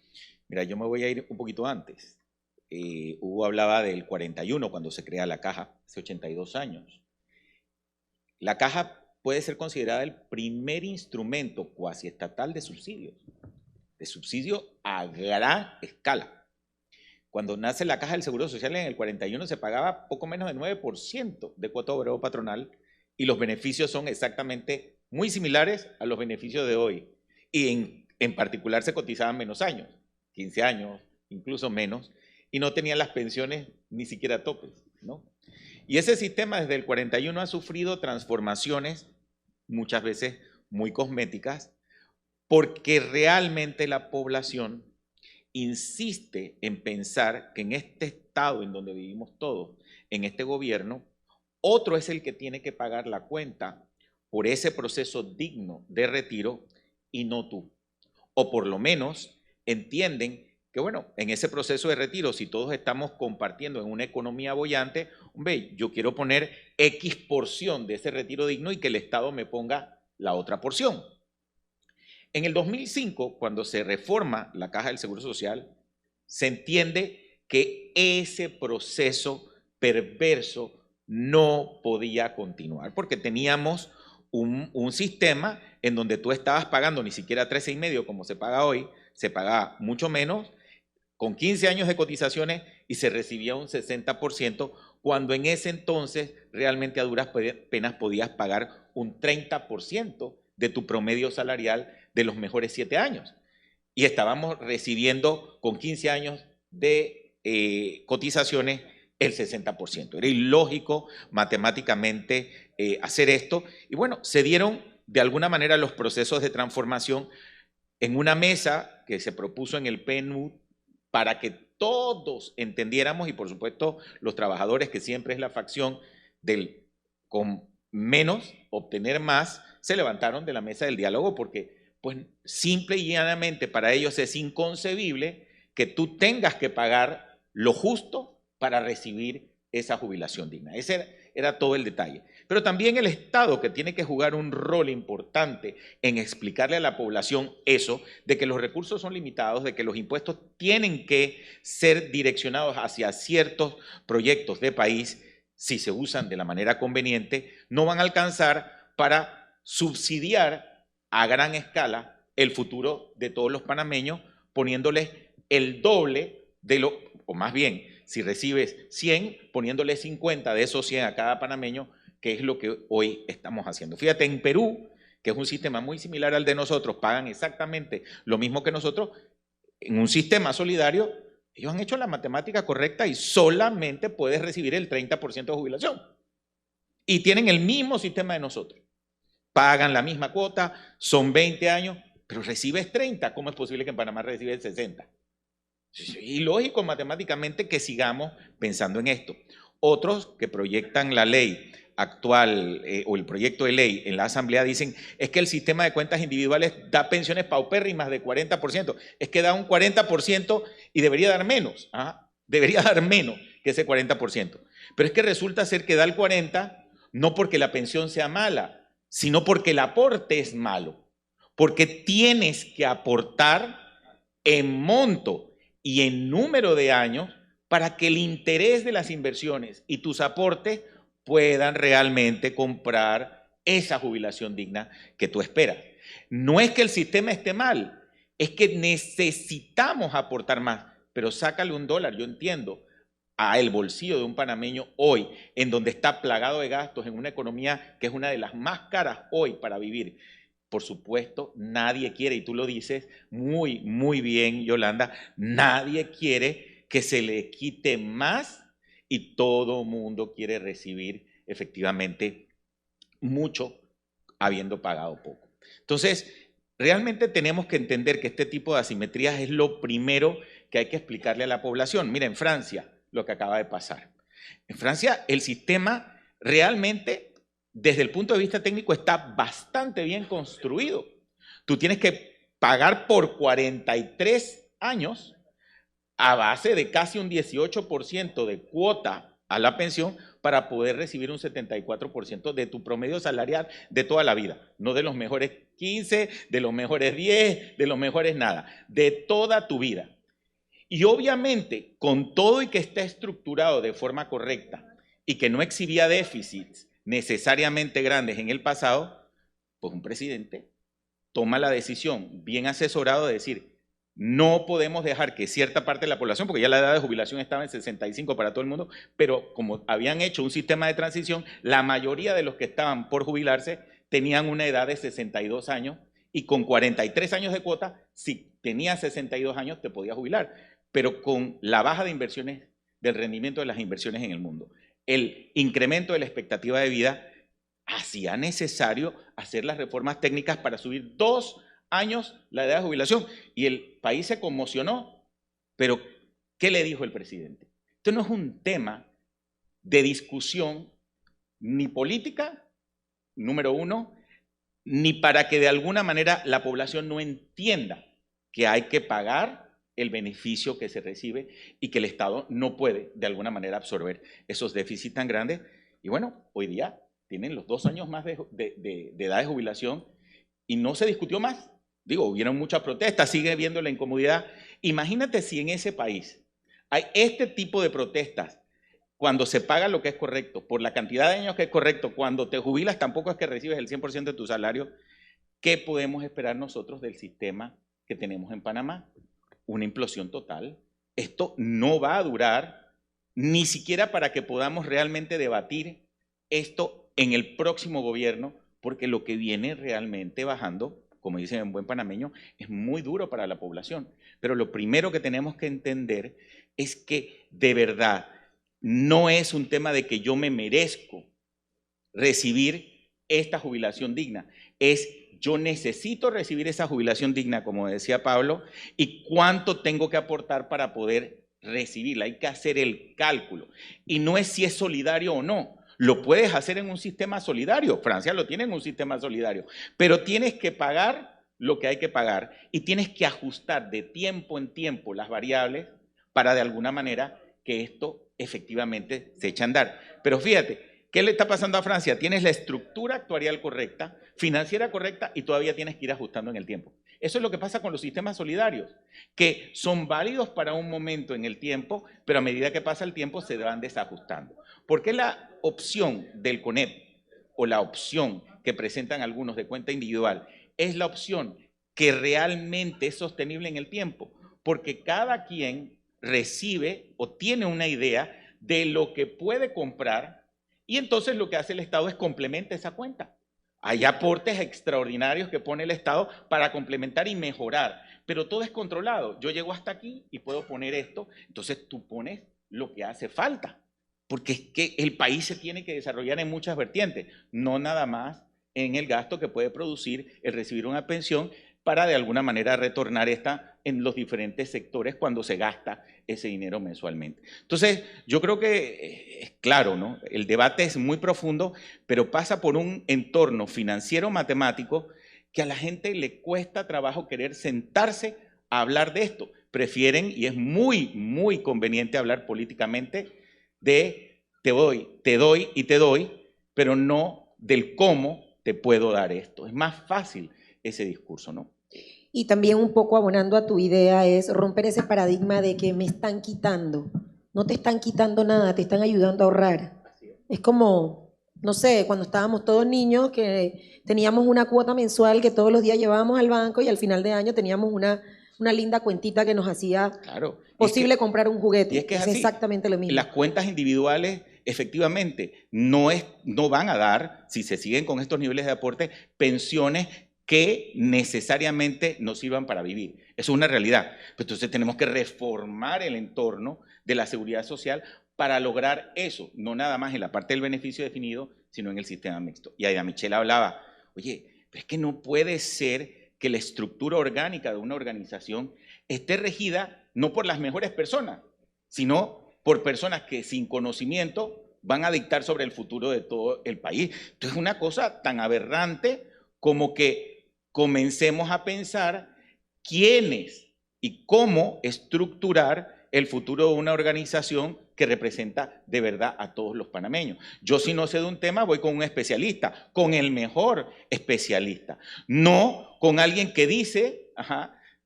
Mira, yo me voy a ir un poquito antes. Hugo hablaba del 41 cuando se crea la Caja, hace 82 años. La Caja puede ser considerada el primer instrumento cuasi estatal de subsidio a gran escala. Cuando nace la Caja del Seguro Social en el 41 se pagaba poco menos de 9% de cuota obrero patronal y los beneficios son exactamente muy similares a los beneficios de hoy. Y en particular se cotizaban menos años, 15 años, incluso menos, y no tenían las pensiones ni siquiera topes, ¿no? Y ese sistema desde el 41 ha sufrido transformaciones muchas veces muy cosméticas, porque realmente la población insiste en pensar que en este estado en donde vivimos todos, en este gobierno, otro es el que tiene que pagar la cuenta por ese proceso digno de retiro y no tú. O por lo menos entienden que, bueno, en ese proceso de retiro, si todos estamos compartiendo en una economía boyante, hombre, yo quiero poner X porción de ese retiro digno y que el Estado me ponga la otra porción. En el 2005, cuando se reforma la Caja del Seguro Social, se entiende que ese proceso perverso no podía continuar, porque teníamos un sistema en donde tú estabas pagando ni siquiera 13,5 como se paga hoy, se pagaba mucho menos, con 15 años de cotizaciones y se recibía un 60%, cuando en ese entonces realmente a duras penas podías pagar un 30% de tu promedio salarial de los mejores 7 años. Y estábamos recibiendo con 15 años de cotizaciones el 60%. Era ilógico matemáticamente hacer esto. Y bueno, se dieron de alguna manera los procesos de transformación en una mesa que se propuso en el PNUD para que todos entendiéramos, y por supuesto los trabajadores, que siempre es la facción del con menos obtener más, se levantaron de la mesa del diálogo porque pues simple y llanamente para ellos es inconcebible que tú tengas que pagar lo justo para recibir esa jubilación digna. Ese era todo el detalle. Pero también el Estado, que tiene que jugar un rol importante en explicarle a la población eso, de que los recursos son limitados, de que los impuestos tienen que ser direccionados hacia ciertos proyectos de país, si se usan de la manera conveniente, no van a alcanzar para subsidiar a gran escala el futuro de todos los panameños, poniéndoles el doble de lo, o más bien, si recibes 100, poniéndole 50 de esos 100 a cada panameño, que es lo que hoy estamos haciendo. Fíjate, en Perú, que es un sistema muy similar al de nosotros, pagan exactamente lo mismo que nosotros, en un sistema solidario, ellos han hecho la matemática correcta y solamente puedes recibir el 30% de jubilación. Y tienen el mismo sistema de nosotros. Pagan la misma cuota, son 20 años, pero recibes 30. ¿Cómo es posible que en Panamá recibes 60? Y lógico matemáticamente que sigamos pensando en esto. Otros que proyectan la ley actual o el proyecto de ley en la Asamblea dicen es que el sistema de cuentas individuales da pensiones paupérrimas de 40%. Es que da un 40% y debería dar menos. Debería dar menos que ese 40%. Pero es que resulta ser que da el 40% no porque la pensión sea mala, sino porque el aporte es malo. Porque tienes que aportar en monto y en número de años para que el interés de las inversiones y tus aportes puedan realmente comprar esa jubilación digna que tú esperas. No es que el sistema esté mal, es que necesitamos aportar más, pero sácale $1, yo entiendo, al bolsillo de un panameño hoy, en donde está plagado de gastos, en una economía que es una de las más caras hoy para vivir. Por supuesto, nadie quiere, y tú lo dices muy, muy bien, Yolanda, nadie quiere que se le quite más y todo mundo quiere recibir efectivamente mucho habiendo pagado poco. Entonces, realmente tenemos que entender que este tipo de asimetrías es lo primero que hay que explicarle a la población. Mira, en Francia, lo que acaba de pasar. En Francia, el sistema realmente, desde el punto de vista técnico, está bastante bien construido. Tú tienes que pagar por 43 años a base de casi un 18% de cuota a la pensión para poder recibir un 74% de tu promedio salarial de toda la vida. No de los mejores 15, de los mejores 10, de los mejores nada, de toda tu vida. Y obviamente, con todo y que está estructurado de forma correcta y que no exhibía déficits necesariamente grandes en el pasado, pues un presidente toma la decisión bien asesorado de decir, no podemos dejar que cierta parte de la población, porque ya la edad de jubilación estaba en 65 para todo el mundo, pero como habían hecho un sistema de transición, la mayoría de los que estaban por jubilarse tenían una edad de 62 años y con 43 años de cuota, si tenías 62 años te podías jubilar, pero con la baja de inversiones, del rendimiento de las inversiones en el mundo, el incremento de la expectativa de vida, hacía necesario hacer las reformas técnicas para subir 2 años la edad de jubilación. Y el país se conmocionó. Pero, ¿qué le dijo el presidente? Esto no es un tema de discusión ni política, número uno, ni para que de alguna manera la población no entienda que hay que pagar el beneficio que se recibe y que el Estado no puede de alguna manera absorber esos déficits tan grandes. Y bueno, hoy día tienen los 2 años más de edad de jubilación y no se discutió más. Digo, hubieron muchas protestas, sigue habiendo la incomodidad. Imagínate si en ese país hay este tipo de protestas cuando se paga lo que es correcto, por la cantidad de años que es correcto, cuando te jubilas tampoco es que recibes el 100% de tu salario. ¿Qué podemos esperar nosotros del sistema que tenemos en Panamá? Una implosión total. Esto no va a durar ni siquiera para que podamos realmente debatir esto en el próximo gobierno, porque lo que viene realmente bajando, como dicen en buen panameño, es muy duro para la población. Pero lo primero que tenemos que entender es que de verdad no es un tema de que yo me merezco recibir esta jubilación digna, es yo necesito recibir esa jubilación digna, como decía Pablo, y cuánto tengo que aportar para poder recibirla. Hay que hacer el cálculo. Y no es si es solidario o no. Lo puedes hacer en un sistema solidario. Francia lo tiene en un sistema solidario. Pero tienes que pagar lo que hay que pagar y tienes que ajustar de tiempo en tiempo las variables para de alguna manera que esto efectivamente se eche a andar. Pero fíjate, ¿qué le está pasando a Francia? Tienes la estructura actuarial correcta, financiera correcta y todavía tienes que ir ajustando en el tiempo. Eso es lo que pasa con los sistemas solidarios, que son válidos para un momento en el tiempo, pero a medida que pasa el tiempo se van desajustando. ¿Por qué la opción del CONEP o la opción que presentan algunos de cuenta individual es la opción que realmente es sostenible en el tiempo? Porque cada quien recibe o tiene una idea de lo que puede comprar y entonces lo que hace el Estado es complementa esa cuenta. Hay aportes extraordinarios que pone el Estado para complementar y mejorar, pero todo es controlado. Yo llego hasta aquí y puedo poner esto, entonces tú pones lo que hace falta, porque es que el país se tiene que desarrollar en muchas vertientes, no nada más en el gasto que puede producir el recibir una pensión para de alguna manera retornar esta en los diferentes sectores cuando se gasta ese dinero mensualmente. Entonces, yo creo que es claro, ¿no? El debate es muy profundo, pero pasa por un entorno financiero matemático que a la gente le cuesta trabajo querer sentarse a hablar de esto. Prefieren, y es muy, muy conveniente hablar políticamente de te doy y te doy, pero no del cómo te puedo dar esto. Es más fácil ese discurso, ¿no? Y también un poco abonando a tu idea es romper ese paradigma de que me están quitando. No te están quitando nada, te están ayudando a ahorrar. Es como, no sé, cuando estábamos todos niños que teníamos una cuota mensual que todos los días llevábamos al banco y al final de año teníamos una linda cuentita que nos hacía posible comprar un juguete. Y es que es exactamente lo mismo. Las cuentas individuales efectivamente no van a dar, si se siguen con estos niveles de aporte, pensiones que necesariamente nos sirvan para vivir. Eso es una realidad. Entonces tenemos que reformar el entorno de la seguridad social para lograr eso, no nada más en la parte del beneficio definido, sino en el sistema mixto. Y Aida Michelle hablaba, oye, pero es que no puede ser que la estructura orgánica de una organización esté regida no por las mejores personas, sino por personas que sin conocimiento van a dictar sobre el futuro de todo el país. Entonces es una cosa tan aberrante como que comencemos a pensar quiénes y cómo estructurar el futuro de una organización que representa de verdad a todos los panameños. Yo si no sé de un tema voy con un especialista, con el mejor especialista, no con alguien que dice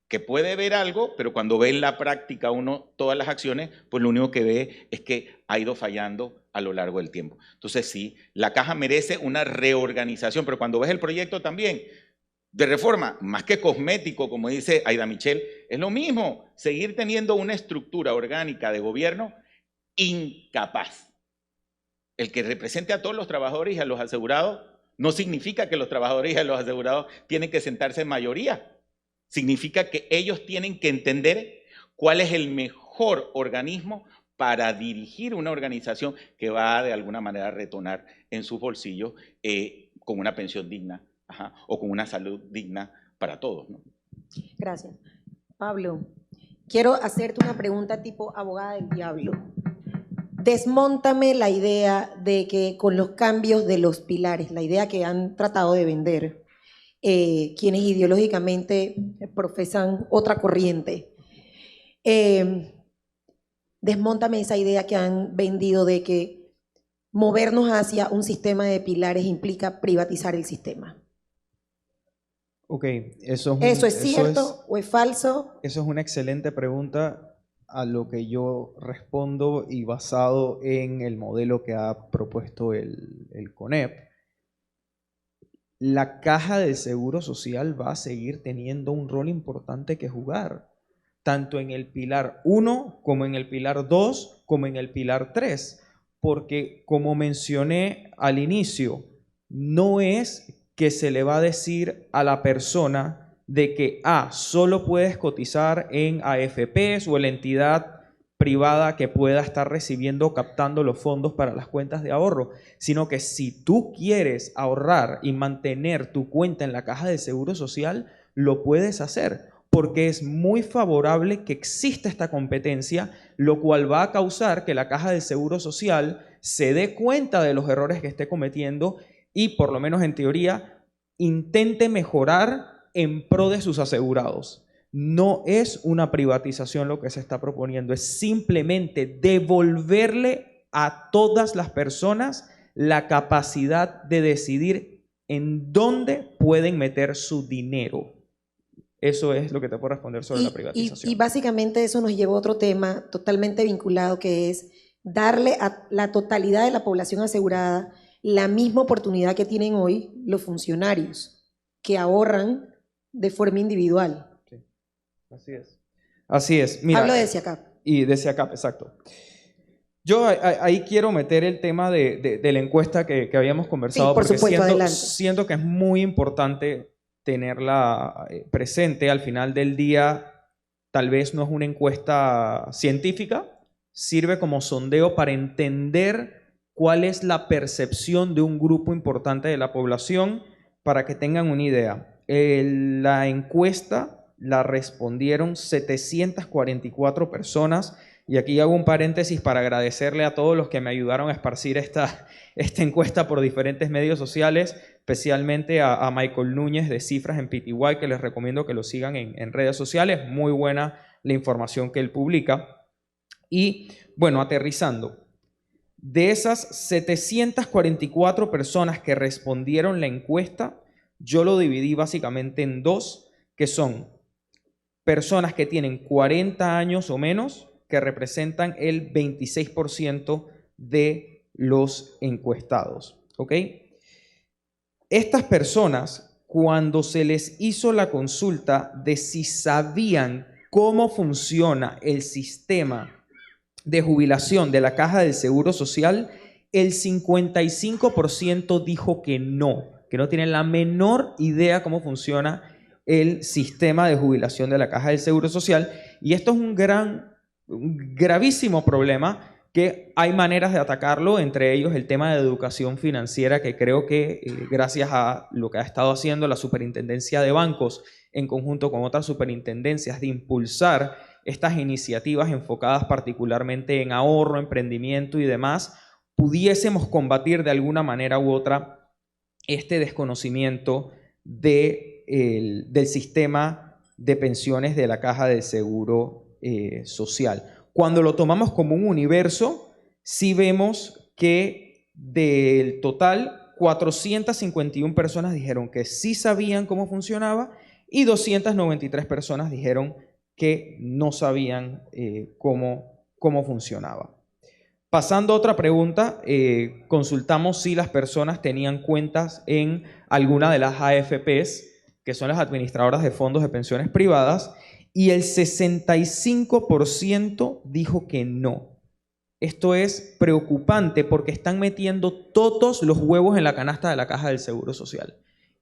que puede ver algo, pero cuando ve en la práctica uno todas las acciones, pues lo único que ve es que ha ido fallando a lo largo del tiempo. Entonces sí, la caja merece una reorganización, pero cuando ves el proyecto también de reforma, más que cosmético, como dice Aida Michelle, es lo mismo, seguir teniendo una estructura orgánica de gobierno incapaz. El que represente a todos los trabajadores y a los asegurados no significa que los trabajadores y a los asegurados tienen que sentarse en mayoría. Significa que ellos tienen que entender cuál es el mejor organismo para dirigir una organización que va de alguna manera a retornar en sus bolsillos con una pensión digna, o con una salud digna para todos, ¿no? Gracias. Pablo, quiero hacerte una pregunta tipo abogada del diablo. Desmóntame la idea de que con los cambios de los pilares, la idea que han tratado de vender quienes ideológicamente profesan otra corriente, desmóntame esa idea que han vendido de que movernos hacia un sistema de pilares implica privatizar el sistema. Ok, ¿Eso es cierto o es falso? Eso es una excelente pregunta a lo que yo respondo y basado en el modelo que ha propuesto el CONEP. La Caja del Seguro Social va a seguir teniendo un rol importante que jugar, tanto en el pilar 1 como en el pilar 2 como en el pilar 3, porque como mencioné al inicio, no es que se le va a decir a la persona de que solo puedes cotizar en AFPs o en la entidad privada que pueda estar recibiendo o captando los fondos para las cuentas de ahorro, sino que si tú quieres ahorrar y mantener tu cuenta en la Caja de Seguro Social, lo puedes hacer, porque es muy favorable que exista esta competencia, lo cual va a causar que la Caja de Seguro Social se dé cuenta de los errores que esté cometiendo y, por lo menos en teoría, intente mejorar en pro de sus asegurados. No es una privatización lo que se está proponiendo, es simplemente devolverle a todas las personas la capacidad de decidir en dónde pueden meter su dinero. Eso es lo que te puedo responder sobre la privatización. Y básicamente eso nos lleva a otro tema totalmente vinculado, que es darle a la totalidad de la población asegurada la misma oportunidad que tienen hoy los funcionarios, que ahorran de forma individual. Sí, así es. Así es. Mira, hablo de SIACAP. Y de SIACAP, exacto. Yo ahí quiero meter el tema de la encuesta que habíamos conversado, sí, por porque supuesto, siento que es muy importante tenerla presente. Al final del día, tal vez no es una encuesta científica, sirve como sondeo para entender cuál es la percepción de un grupo importante de la población, para que tengan una idea. La encuesta la respondieron 744 personas, y aquí hago un paréntesis para agradecerle a todos los que me ayudaron a esparcir esta encuesta por diferentes medios sociales, especialmente a Michael Núñez de Cifras en PTY, que les recomiendo que lo sigan en redes sociales. Muy buena la información que él publica. Y bueno, aterrizando. De esas 744 personas que respondieron la encuesta, yo lo dividí básicamente en dos, que son personas que tienen 40 años o menos, que representan el 26% de los encuestados. ¿Ok? Estas personas, cuando se les hizo la consulta de si sabían cómo funciona el sistema de jubilación de la Caja del Seguro Social, el 55% dijo que no tienen la menor idea cómo funciona el sistema de jubilación de la Caja del Seguro Social. Y esto es un gravísimo problema, que hay maneras de atacarlo, entre ellos el tema de educación financiera, que creo que gracias a lo que ha estado haciendo la Superintendencia de Bancos en conjunto con otras superintendencias, de impulsar estas iniciativas enfocadas particularmente en ahorro, emprendimiento y demás, pudiésemos combatir de alguna manera u otra este desconocimiento del sistema de pensiones de la Caja del Seguro Social. Cuando lo tomamos como un universo, sí vemos que del total, 451 personas dijeron que sí sabían cómo funcionaba y 293 personas dijeron que no sabían cómo funcionaba. Pasando a otra pregunta, consultamos si las personas tenían cuentas en alguna de las AFPs, que son las administradoras de fondos de pensiones privadas, y el 65% dijo que no. Esto es preocupante porque están metiendo todos los huevos en la canasta de la Caja del Seguro Social.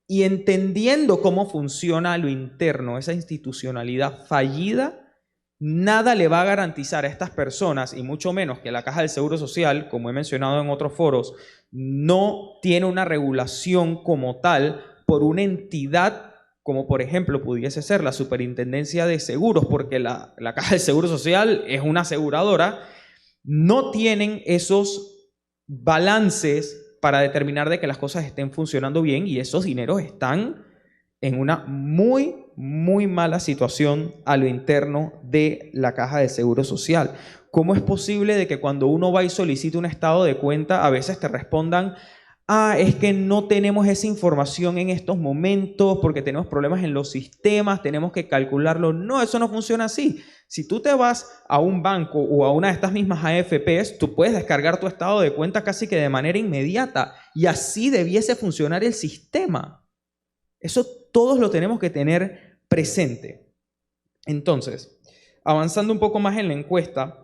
Y entendiendo cómo funciona a lo interno, esa institucionalidad fallida, nada le va a garantizar a estas personas, y mucho menos que la Caja del Seguro Social, como he mencionado en otros foros, no tiene una regulación como tal por una entidad como por ejemplo pudiese ser la Superintendencia de Seguros, porque la Caja del Seguro Social es una aseguradora, no tienen esos balances para determinar de que las cosas estén funcionando bien, y esos dineros están en una muy, muy mala situación a lo interno de la Caja de Seguro Social. ¿Cómo es posible de que cuando uno va y solicita un estado de cuenta, a veces te respondan: ah, es que no tenemos esa información en estos momentos porque tenemos problemas en los sistemas, tenemos que calcularlo? No, eso no funciona así. Si tú te vas a un banco o a una de estas mismas AFPs, tú puedes descargar tu estado de cuenta casi que de manera inmediata, y así debiese funcionar el sistema. Eso todos lo tenemos que tener presente. Entonces, avanzando un poco más en la encuesta,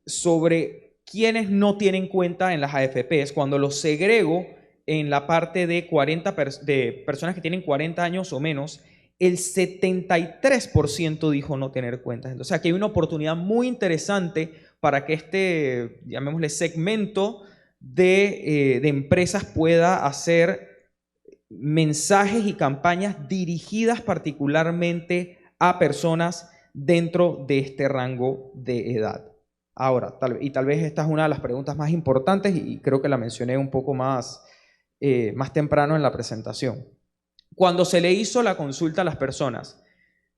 sobre quienes no tienen cuenta en las AFPs, cuando los segrego en la parte de personas que tienen 40 años o menos, el 73% dijo no tener cuentas. Entonces aquí hay una oportunidad muy interesante para que este, llamémosle, segmento de empresas pueda hacer mensajes y campañas dirigidas particularmente a personas dentro de este rango de edad. Ahora, tal vez esta es una de las preguntas más importantes, y creo que la mencioné un poco más temprano en la presentación. Cuando se le hizo la consulta a las personas: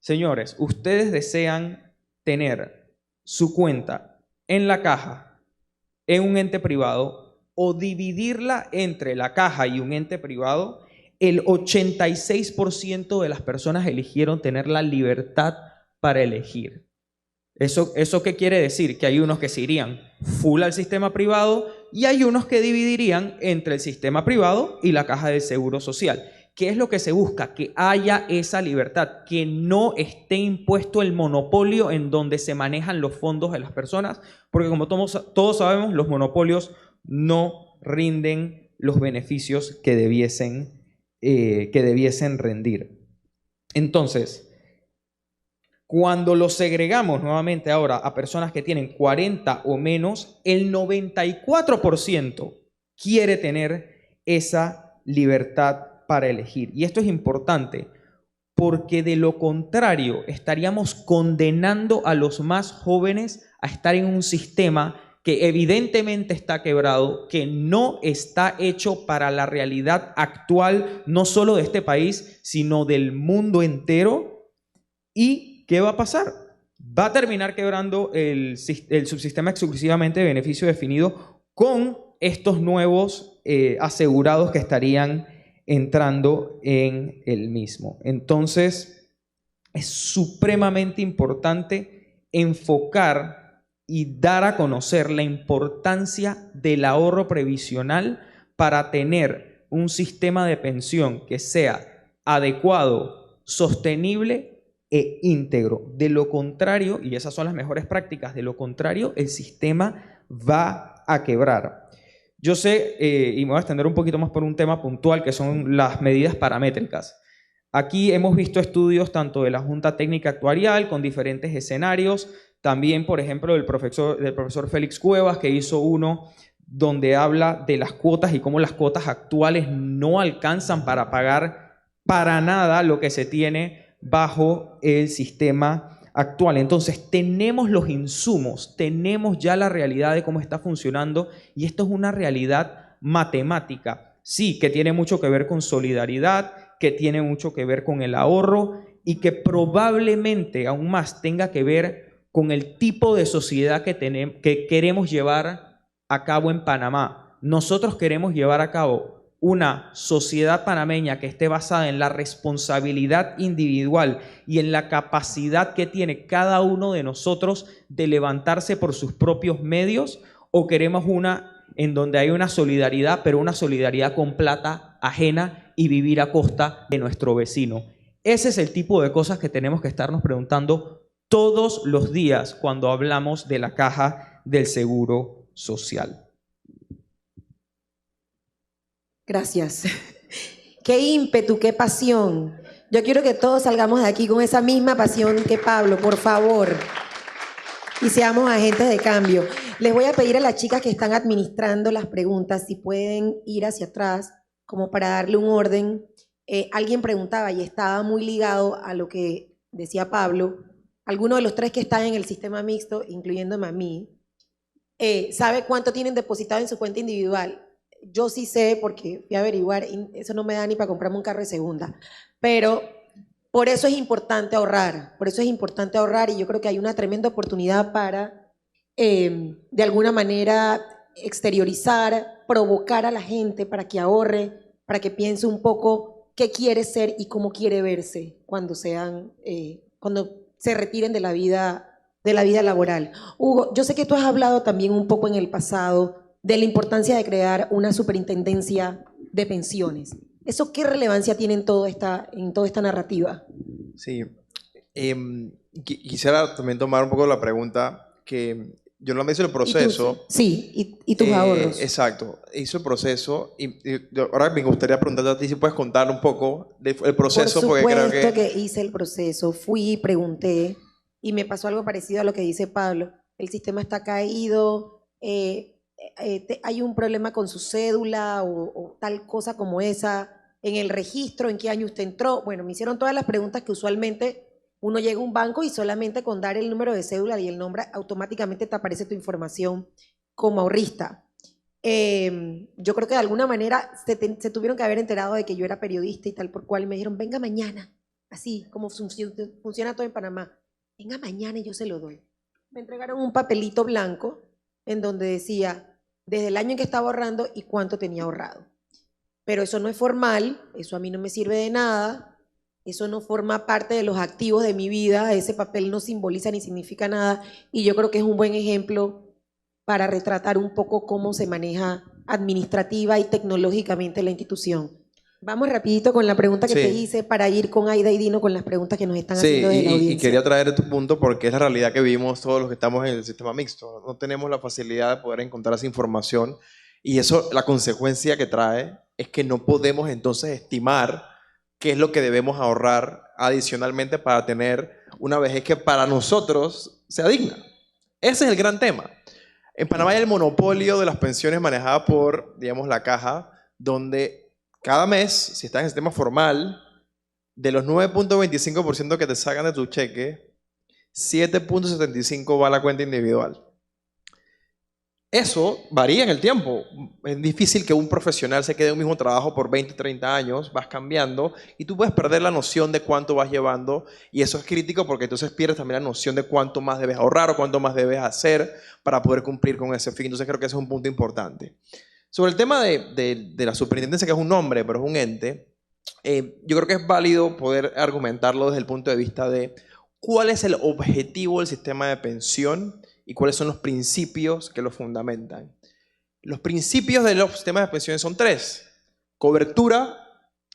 señores, ¿ustedes desean tener su cuenta en la caja, en un ente privado, o dividirla entre la caja y un ente privado? El 86% de las personas eligieron tener la libertad para elegir. ¿Eso qué quiere decir? Que hay unos que se irían full al sistema privado y hay unos que dividirían entre el sistema privado y la Caja del Seguro Social. ¿Qué es lo que se busca? Que haya esa libertad, que no esté impuesto el monopolio en donde se manejan los fondos de las personas, porque como todos sabemos, los monopolios no rinden los beneficios que debiesen rendir. Entonces, cuando los segregamos nuevamente ahora a personas que tienen 40 o menos, el 94% quiere tener esa libertad para elegir. Y esto es importante porque de lo contrario estaríamos condenando a los más jóvenes a estar en un sistema que evidentemente está quebrado, que no está hecho para la realidad actual, no solo de este país, sino del mundo entero. ¿Y qué va a pasar? Va a terminar quebrando el subsistema exclusivamente de beneficio definido con estos nuevos asegurados que estarían entrando en el mismo. Entonces, es supremamente importante enfocar y dar a conocer la importancia del ahorro previsional para tener un sistema de pensión que sea adecuado, sostenible e íntegro. De lo contrario, y esas son las mejores prácticas, de lo contrario, el sistema va a quebrar. Yo sé, y me voy a extender un poquito más por un tema puntual, que son las medidas paramétricas. Aquí hemos visto estudios tanto de la Junta Técnica Actuarial con diferentes escenarios, también, por ejemplo, del profesor Félix Cuevas, que hizo uno donde habla de las cuotas y cómo las cuotas actuales no alcanzan para pagar para nada lo que se tiene bajo el sistema actual. Entonces, tenemos los insumos, tenemos ya la realidad de cómo está funcionando, y esto es una realidad matemática. Sí, que tiene mucho que ver con solidaridad, que tiene mucho que ver con el ahorro, y que probablemente aún más tenga que ver con el tipo de sociedad que queremos llevar a cabo en Panamá. Nosotros queremos llevar a cabo una sociedad panameña que esté basada en la responsabilidad individual y en la capacidad que tiene cada uno de nosotros de levantarse por sus propios medios, o queremos una en donde hay una solidaridad, pero una solidaridad con plata ajena y vivir a costa de nuestro vecino. Ese es el tipo de cosas que tenemos que estarnos preguntando todos los días cuando hablamos de la Caja del Seguro Social. Gracias. Qué ímpetu, qué pasión. Yo quiero que todos salgamos de aquí con esa misma pasión que Pablo, por favor. Y seamos agentes de cambio. Les voy a pedir a las chicas que están administrando las preguntas si pueden ir hacia atrás, como para darle un orden. Alguien preguntaba y estaba muy ligado a lo que decía Pablo. Alguno de los tres que están en el sistema mixto, incluyéndome a mí, ¿sabe cuánto tienen depositado en su cuenta individual? Yo sí sé porque fui a averiguar, y eso no me da ni para comprarme un carro de segunda. Pero por eso es importante ahorrar, y yo creo que hay una tremenda oportunidad para, de alguna manera, exteriorizar, provocar a la gente para que ahorre, para que piense un poco qué quiere ser y cómo quiere verse cuando cuando se retiren de la vida laboral. Hugo, yo sé que tú has hablado también un poco en el pasado de la importancia de crear una superintendencia de pensiones. ¿Eso qué relevancia tiene en toda esta narrativa? Sí. Quisiera también tomar un poco la pregunta que yo no me hice el proceso. Y tus ahorros. Exacto. Hizo el proceso ahora me gustaría preguntarte a ti si puedes contar un poco del proceso. Por supuesto porque creo que hice el proceso, fui, pregunté y me pasó algo parecido a lo que dice Pablo. El sistema está caído, hay un problema con su cédula o tal cosa como esa, en el registro, en qué año usted entró. Bueno, me hicieron todas las preguntas que usualmente uno llega a un banco y solamente con dar el número de cédula y el nombre automáticamente te aparece tu información como ahorrista. Yo creo que de alguna manera se tuvieron que haber enterado de que yo era periodista y tal por cual, y me dijeron, venga mañana, así como funciona todo en Panamá. Venga mañana y yo se lo doy. Me entregaron un papelito blanco en donde decía desde el año en que estaba ahorrando y cuánto tenía ahorrado. Pero eso no es formal, eso a mí no me sirve de nada, eso no forma parte de los activos de mi vida, ese papel no simboliza ni significa nada, y yo creo que es un buen ejemplo para retratar un poco cómo se maneja administrativa y tecnológicamente la institución. Vamos rapidito con la pregunta que te hice para ir con Aida y Dino con las preguntas que nos están haciendo de la audiencia. Y quería traer tu punto porque es la realidad que vivimos todos los que estamos en el sistema mixto. No tenemos la facilidad de poder encontrar esa información y eso, la consecuencia que trae es que no podemos entonces estimar qué es lo que debemos ahorrar adicionalmente para tener una vejez que para nosotros sea digna. Ese es el gran tema. En Panamá hay el monopolio de las pensiones manejada por, digamos, la caja, donde cada mes, si estás en el sistema formal, de los 9.25% que te sacan de tu cheque, 7.75 va a la cuenta individual. Eso varía en el tiempo. Es difícil que un profesional se quede en un mismo trabajo por 20, 30 años, vas cambiando y tú puedes perder la noción de cuánto vas llevando y eso es crítico porque entonces pierdes también la noción de cuánto más debes ahorrar o cuánto más debes hacer para poder cumplir con ese fin. Entonces creo que ese es un punto importante. Sobre el tema de la superintendencia, que es un nombre, pero es un ente, yo creo que es válido poder argumentarlo desde el punto de vista de cuál es el objetivo del sistema de pensión y cuáles son los principios que lo fundamentan. Los principios de los sistemas de pensiones son 3: cobertura,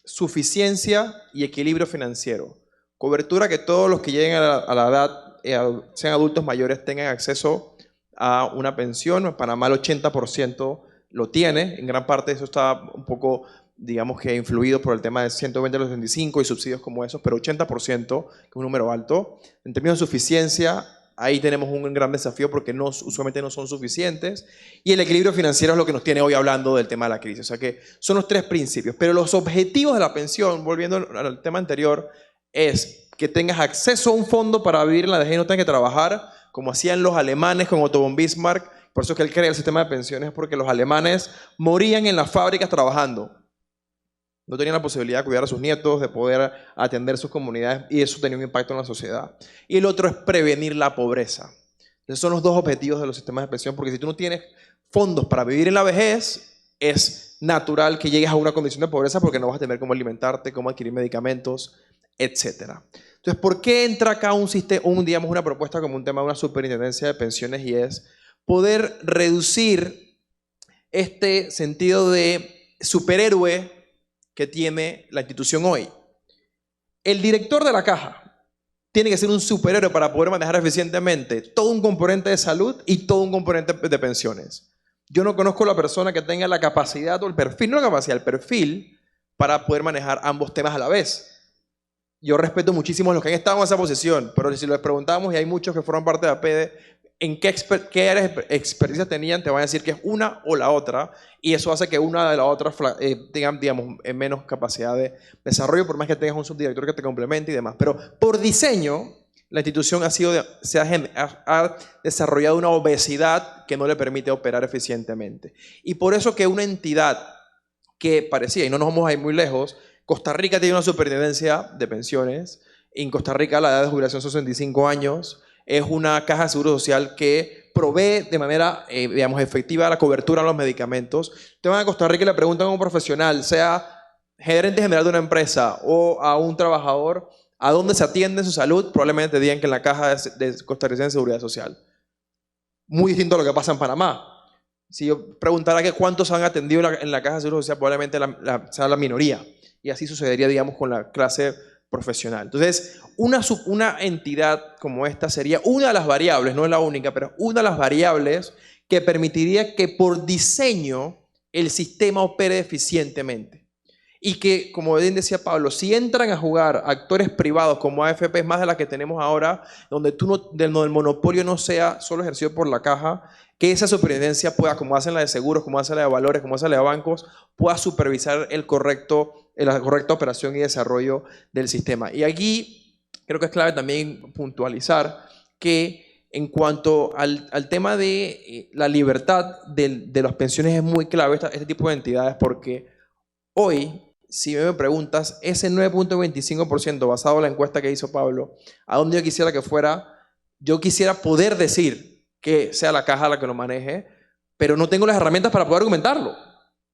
suficiencia y equilibrio financiero. Cobertura, que todos los que lleguen a la edad, sean adultos mayores, tengan acceso a una pensión. En Panamá el 80% lo tiene, en gran parte eso está un poco, digamos que influido por el tema de 120 a los 25 y subsidios como esos, pero 80%, que es un número alto. En términos de suficiencia, ahí tenemos un gran desafío porque usualmente no son suficientes. Y el equilibrio financiero es lo que nos tiene hoy hablando del tema de la crisis. O sea que son los 3 principios. Pero los objetivos de la pensión, volviendo al tema anterior, es que tengas acceso a un fondo para vivir en la vejez y no tengas que trabajar, como hacían los alemanes con Otto von Bismarck. Por eso es que él crea el sistema de pensiones, porque los alemanes morían en las fábricas trabajando. No tenían la posibilidad de cuidar a sus nietos, de poder atender sus comunidades, y eso tenía un impacto en la sociedad. Y el otro es prevenir la pobreza. Esos son los 2 objetivos de los sistemas de pensión, porque si tú no tienes fondos para vivir en la vejez, es natural que llegues a una condición de pobreza porque no vas a tener cómo alimentarte, cómo adquirir medicamentos, etc. Entonces, ¿por qué entra acá digamos, una propuesta como un tema de una superintendencia de pensiones? Y es poder reducir este sentido de superhéroe que tiene la institución hoy. El director de la caja tiene que ser un superhéroe para poder manejar eficientemente todo un componente de salud y todo un componente de pensiones. Yo no conozco a la persona que tenga la capacidad o el perfil, no la capacidad, el perfil para poder manejar ambos temas a la vez. yo respeto muchísimo a los que han estado en esa posición, pero si les preguntamos, y hay muchos que fueron parte de APD, ¿en qué áreas de experiencia tenían? Te van a decir que es una o la otra, y eso hace que una de la otra tengan, digamos, menos capacidad de desarrollo, por más que tengas un subdirector que te complemente y demás. Pero por diseño, la institución ha desarrollado una obesidad que no le permite operar eficientemente. Y por eso que una entidad que parecía, y no nos vamos a ir muy lejos, Costa Rica tiene una superintendencia de pensiones. En Costa Rica la edad de jubilación son 65 años. Es una caja de seguro social que provee de manera, digamos, efectiva la cobertura a los medicamentos. Te van a Costa Rica y le preguntan a un profesional, sea gerente general de una empresa o a un trabajador, a dónde se atiende su salud, probablemente te digan que en la caja de costarricense de seguridad social. Muy distinto a lo que pasa en Panamá. Si yo preguntara que cuántos han atendido en la caja de seguro social, probablemente sea la minoría. Y así sucedería, digamos, con la clase profesional. Entonces, una entidad como esta sería una de las variables, no es la única, pero una de las variables que permitiría que por diseño el sistema opere eficientemente. Y que, como bien decía Pablo, si entran a jugar actores privados como AFPs más de las que tenemos ahora, donde el monopolio no sea solo ejercido por la caja, que esa superintendencia pueda, como hacen la de seguros, como hacen la de valores, como hacen la de bancos, pueda supervisar la correcta operación y desarrollo del sistema. Y aquí creo que es clave también puntualizar que en cuanto al tema de la libertad de las pensiones es muy clave este tipo de entidades, porque hoy, si me preguntas, ese 9.25% basado en la encuesta que hizo Pablo, ¿a dónde yo quisiera que fuera? Yo quisiera poder decir que sea la caja la que lo maneje, pero no tengo las herramientas para poder argumentarlo,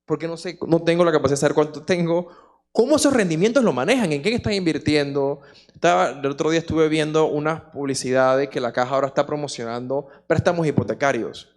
porque no tengo la capacidad de saber cuánto tengo, cómo esos rendimientos lo manejan, en qué están invirtiendo. El otro día estuve viendo unas publicidades que la caja ahora está promocionando préstamos hipotecarios,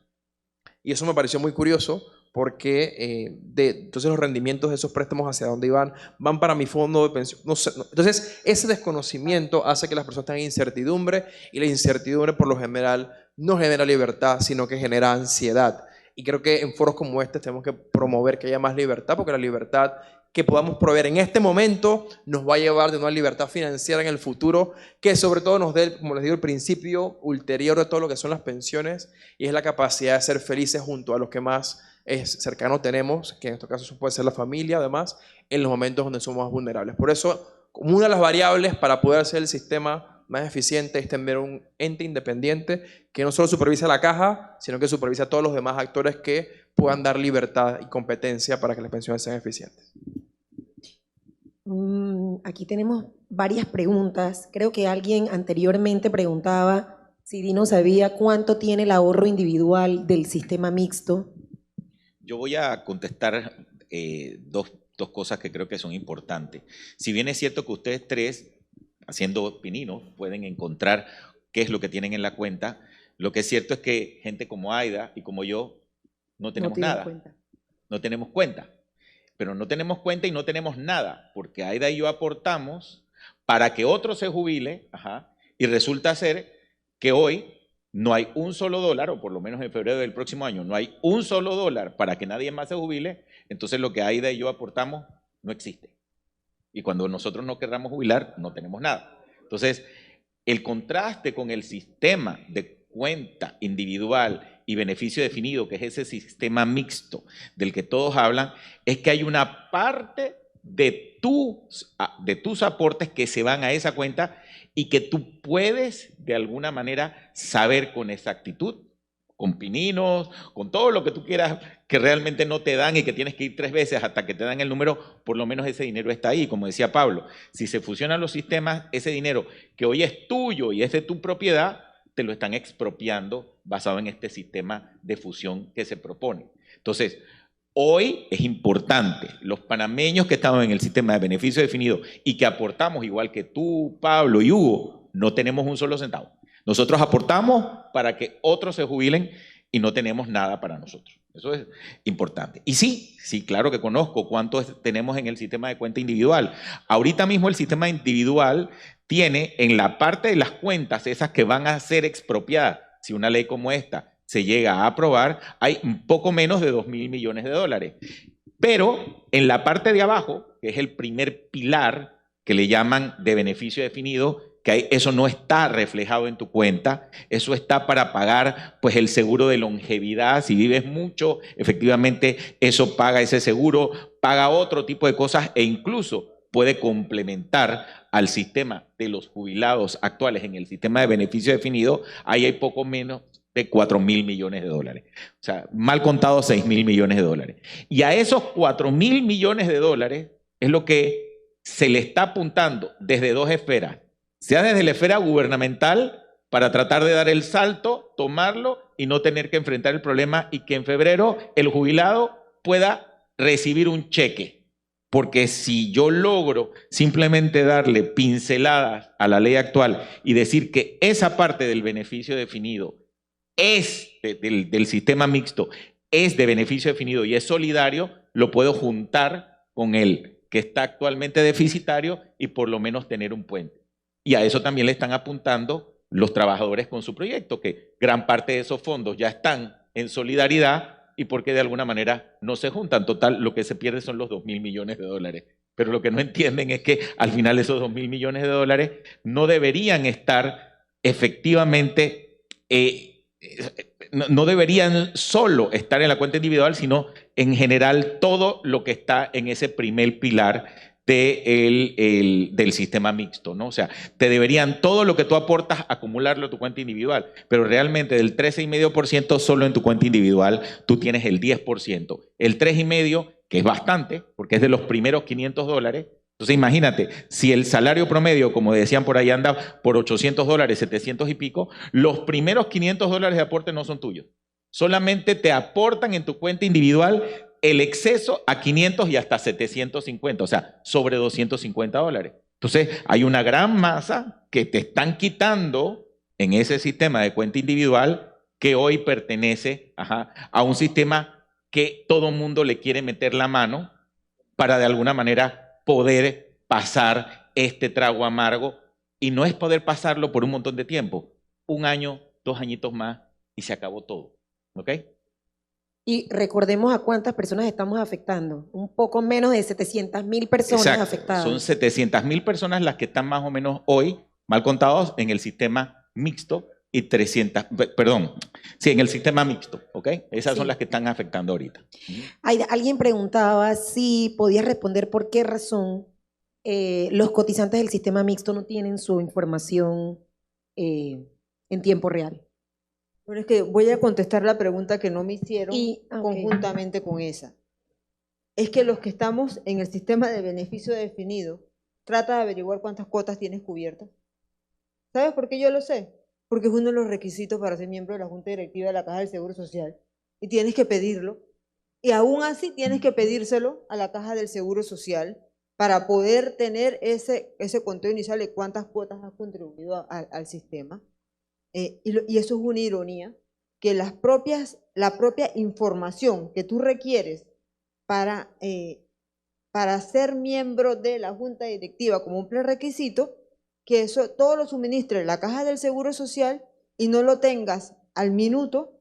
y eso me pareció muy curioso, porque entonces los rendimientos de esos préstamos hacia dónde van para mi fondo de pensión. No sé, entonces ese desconocimiento hace que las personas tengan incertidumbre, y la incertidumbre por lo general no genera libertad, sino que genera ansiedad. Y creo que en foros como este tenemos que promover que haya más libertad, porque la libertad que podamos proveer en este momento nos va a llevar de una libertad financiera en el futuro, que sobre todo nos dé, como les digo, el principio ulterior de todo lo que son las pensiones, y es la capacidad de ser felices junto a los que más cercanos tenemos, que en este caso puede ser la familia, además, en los momentos donde somos más vulnerables. Por eso, como una de las variables para poder hacer el sistema más eficiente es tener un ente independiente que no solo supervisa la caja, sino que supervisa a todos los demás actores que puedan dar libertad y competencia para que las pensiones sean eficientes. Aquí tenemos varias preguntas. Creo que alguien anteriormente preguntaba si Dino sabía cuánto tiene el ahorro individual del sistema mixto. Yo voy a contestar dos cosas que creo que son importantes. Si bien es cierto que ustedes tres, haciendo pininos, pueden encontrar qué es lo que tienen en la cuenta, lo que es cierto es que gente como Aida y como yo no tenemos nada. No tenemos cuenta. Pero no tenemos cuenta y no tenemos nada, porque Aida y yo aportamos para que otro se jubile, y resulta ser que hoy no hay un solo dólar, o por lo menos en febrero del próximo año, no hay un solo dólar para que nadie más se jubile. Entonces lo que Aida y yo aportamos no existe. Y cuando nosotros no querramos jubilar, no tenemos nada. Entonces, el contraste con el sistema de cuenta individual y beneficio definido, que es ese sistema mixto del que todos hablan, es que hay una parte de tus aportes que se van a esa cuenta y que tú puedes de alguna manera saber con exactitud, con pininos, con todo lo que tú quieras, que realmente no te dan y que tienes que ir 3 veces hasta que te dan el número, por lo menos ese dinero está ahí. Como decía Pablo, si se fusionan los sistemas, ese dinero que hoy es tuyo y es de tu propiedad, te lo están expropiando basado en este sistema de fusión que se propone. Entonces, hoy es importante, los panameños que estamos en el sistema de beneficio definido y que aportamos, igual que tú, Pablo y Hugo, no tenemos un solo centavo. Nosotros aportamos para que otros se jubilen y no tenemos nada para nosotros. Eso es importante. Y sí, claro que conozco cuánto tenemos en el sistema de cuenta individual. Ahorita mismo el sistema individual tiene en la parte de las cuentas, esas que van a ser expropiadas, si una ley como esta se llega a aprobar, hay un poco menos de 2.000 millones de dólares. Pero en la parte de abajo, que es el primer pilar, que le llaman de beneficio definido, que eso no está reflejado en tu cuenta, eso está para pagar pues el seguro de longevidad, si vives mucho, efectivamente eso paga ese seguro, paga otro tipo de cosas e incluso puede complementar al sistema de los jubilados actuales en el sistema de beneficio definido, ahí hay poco menos de 4.000 millones de dólares. O sea, mal contado 6.000 millones de dólares. Y a esos 4.000 millones de dólares es lo que se le está apuntando desde dos esferas, sea desde la esfera gubernamental para tratar de dar el salto, tomarlo y no tener que enfrentar el problema y que en febrero el jubilado pueda recibir un cheque. Porque si yo logro simplemente darle pinceladas a la ley actual y decir que esa parte del beneficio definido es del sistema mixto, es de beneficio definido y es solidario, lo puedo juntar con el que está actualmente deficitario y por lo menos tener un puente. Y a eso también le están apuntando los trabajadores con su proyecto, que gran parte de esos fondos ya están en solidaridad y porque de alguna manera no se juntan. Total, lo que se pierde son los 2.000 millones de dólares. Pero lo que no entienden es que al final esos 2.000 millones de dólares no deberían estar efectivamente, no deberían solo estar en la cuenta individual, sino en general todo lo que está en ese primer pilar del sistema mixto, ¿no? O sea, te deberían todo lo que tú aportas acumularlo a tu cuenta individual, pero realmente del 13,5% solo en tu cuenta individual tú tienes el 10%. El 3,5%, que es bastante, porque es de los primeros 500 dólares. Entonces imagínate, si el salario promedio, como decían por ahí, anda por 800 dólares, 700 y pico, los primeros 500 dólares de aporte no son tuyos. Solamente te aportan en tu cuenta individual el exceso a 500 y hasta 750, o sea, sobre 250 dólares. Entonces, hay una gran masa que te están quitando en ese sistema de cuenta individual que hoy pertenece a un sistema que todo mundo le quiere meter la mano para de alguna manera poder pasar este trago amargo. Y no es poder pasarlo por un montón de tiempo, 1 año, 2 añitos más y se acabó todo. ¿Ok? Y recordemos a cuántas personas estamos afectando. Un poco menos de 700.000 personas Exacto. afectadas. Son 700.000 personas las que están más o menos hoy, mal contados, en el sistema mixto y 300, perdón, sí, en el sistema mixto, ¿ok? Esas Sí. son las que están afectando ahorita. Alguien preguntaba si podías responder por qué razón los cotizantes del sistema mixto no tienen su información en tiempo real. Bueno, es que voy a contestar la pregunta que no me hicieron Ok. conjuntamente con esa. Es que los que estamos en el sistema de beneficio definido, trata de averiguar cuántas cuotas tienes cubiertas. ¿Sabes por qué yo lo sé? Porque es uno de los requisitos para ser miembro de la Junta Directiva de la Caja del Seguro Social. Y tienes que pedirlo. Y aún así tienes que pedírselo a la Caja del Seguro Social para poder tener ese conteo inicial de cuántas cuotas has contribuido al sistema. Y eso es una ironía, que la propia información que tú requieres para ser miembro de la Junta Directiva como un prerequisito, que eso todo lo suministre la Caja del Seguro Social y no lo tengas al minuto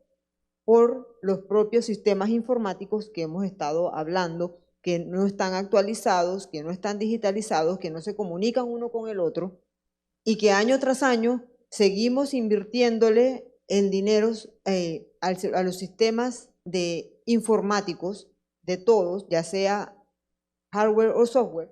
por los propios sistemas informáticos que hemos estado hablando, que no están actualizados, que no están digitalizados, que no se comunican uno con el otro y que año tras año seguimos invirtiéndole en dineros a los sistemas informáticos de todos, ya sea hardware o software,